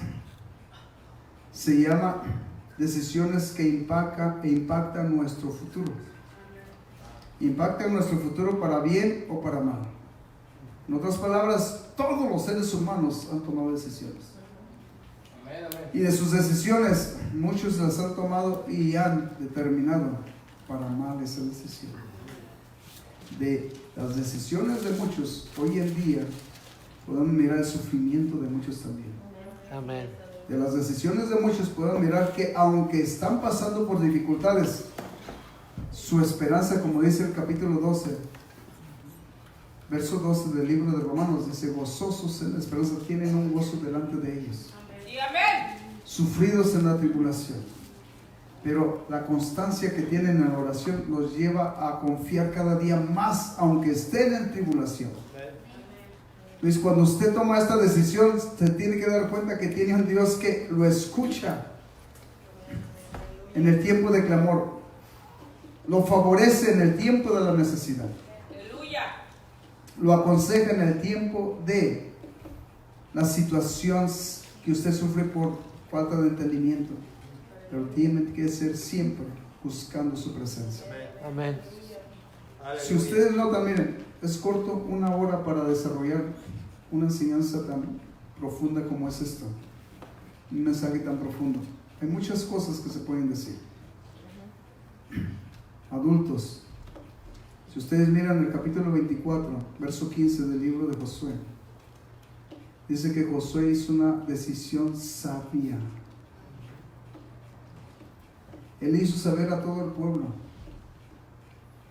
Speaker 1: se llama decisiones que impactan nuestro futuro. Impactan nuestro futuro para bien o para mal. En otras palabras, todos los seres humanos han tomado decisiones. Y de sus decisiones, muchos las han tomado y han determinado para mal esa decisión. De las decisiones de muchos, hoy en día, podemos mirar el sufrimiento de muchos también.
Speaker 3: Amén.
Speaker 1: De las decisiones de muchos podemos mirar que aunque están pasando por dificultades, su esperanza, como dice el capítulo 12, verso 12 del libro de Romanos, dice: gozosos en la esperanza, tienen un gozo delante de ellos.
Speaker 2: Y amén.
Speaker 1: Sufridos en la tribulación. Pero la constancia que tienen en la oración los lleva a confiar cada día más, aunque estén en tribulación. Luis, cuando usted toma esta decisión, se tiene que dar cuenta que tiene un Dios que lo escucha en el tiempo de clamor, lo favorece en el tiempo de la necesidad,
Speaker 2: Aleluya.
Speaker 1: lo aconseja en el tiempo de las situaciones que usted sufre por falta de entendimiento, pero tiene que ser siempre buscando su presencia.
Speaker 3: Amén.
Speaker 1: Si ustedes notan, miren, es corto, 1 hora para desarrollar una enseñanza tan profunda como es esto, un mensaje tan profundo. Hay muchas cosas que se pueden decir. Adultos, si ustedes miran el capítulo 24, verso 15 del libro de Josué, dice que Josué hizo una decisión sabia. Él hizo saber a todo el pueblo: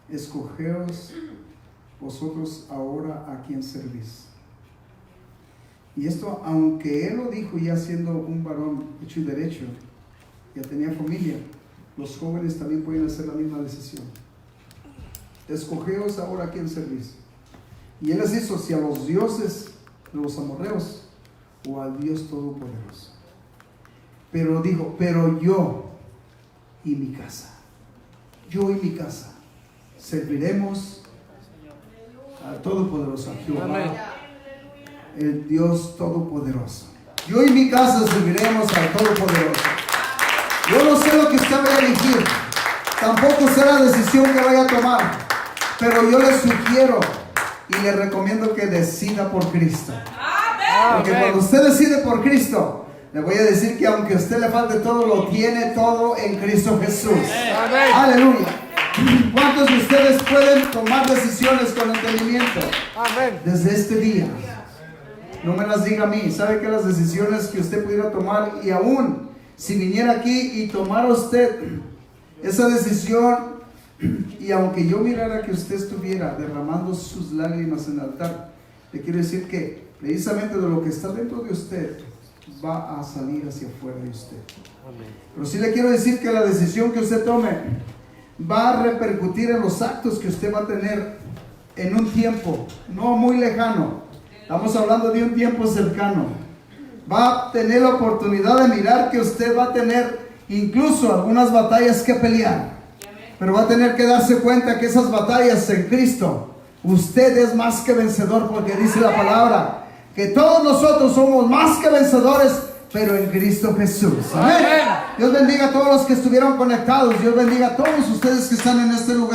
Speaker 1: escogeos vosotros ahora a quien servís. Y esto, aunque él lo dijo ya siendo un varón hecho y derecho, ya tenía familia, los jóvenes también pueden hacer la misma decisión. Escogeos ahora a quien servís. Y él les hizo, si a los dioses de los amorreos o al Dios Todopoderoso. Pero dijo: pero yo y mi casa, serviremos al Todopoderoso, a Jehová,
Speaker 3: Amén.
Speaker 1: el Dios Todopoderoso. Yo y mi casa serviremos al Todopoderoso. Yo no sé lo que usted vaya a elegir, tampoco sé la decisión que vaya a tomar, pero yo le sugiero y le recomiendo que decida por Cristo. Porque cuando usted decide por Cristo, le voy a decir que aunque a usted le falte todo, lo tiene todo en Cristo Jesús.
Speaker 3: Amén.
Speaker 1: Aleluya. ¿Cuántos de ustedes pueden tomar decisiones con entendimiento
Speaker 3: Amén.
Speaker 1: desde este día? No me las diga a mí. ¿Sabe que las decisiones que usted pudiera tomar, y aún si viniera aquí y tomara usted esa decisión, y aunque yo mirara que usted estuviera derramando sus lágrimas en el altar, le quiero decir que precisamente de lo que está dentro de usted va a salir hacia afuera de usted.
Speaker 3: Amén.
Speaker 1: Pero sí le quiero decir que la decisión que usted tome va a repercutir en los actos que usted va a tener en un tiempo no muy lejano. Estamos hablando de un tiempo cercano. Va a tener la oportunidad de mirar que usted va a tener incluso algunas batallas que pelear, pero va a tener que darse cuenta que esas batallas en Cristo, usted es más que vencedor, porque dice la palabra que todos nosotros somos más que vencedores, pero en Cristo Jesús. Amén. Dios bendiga a todos los que estuvieron conectados. Dios bendiga a todos ustedes que están en este lugar.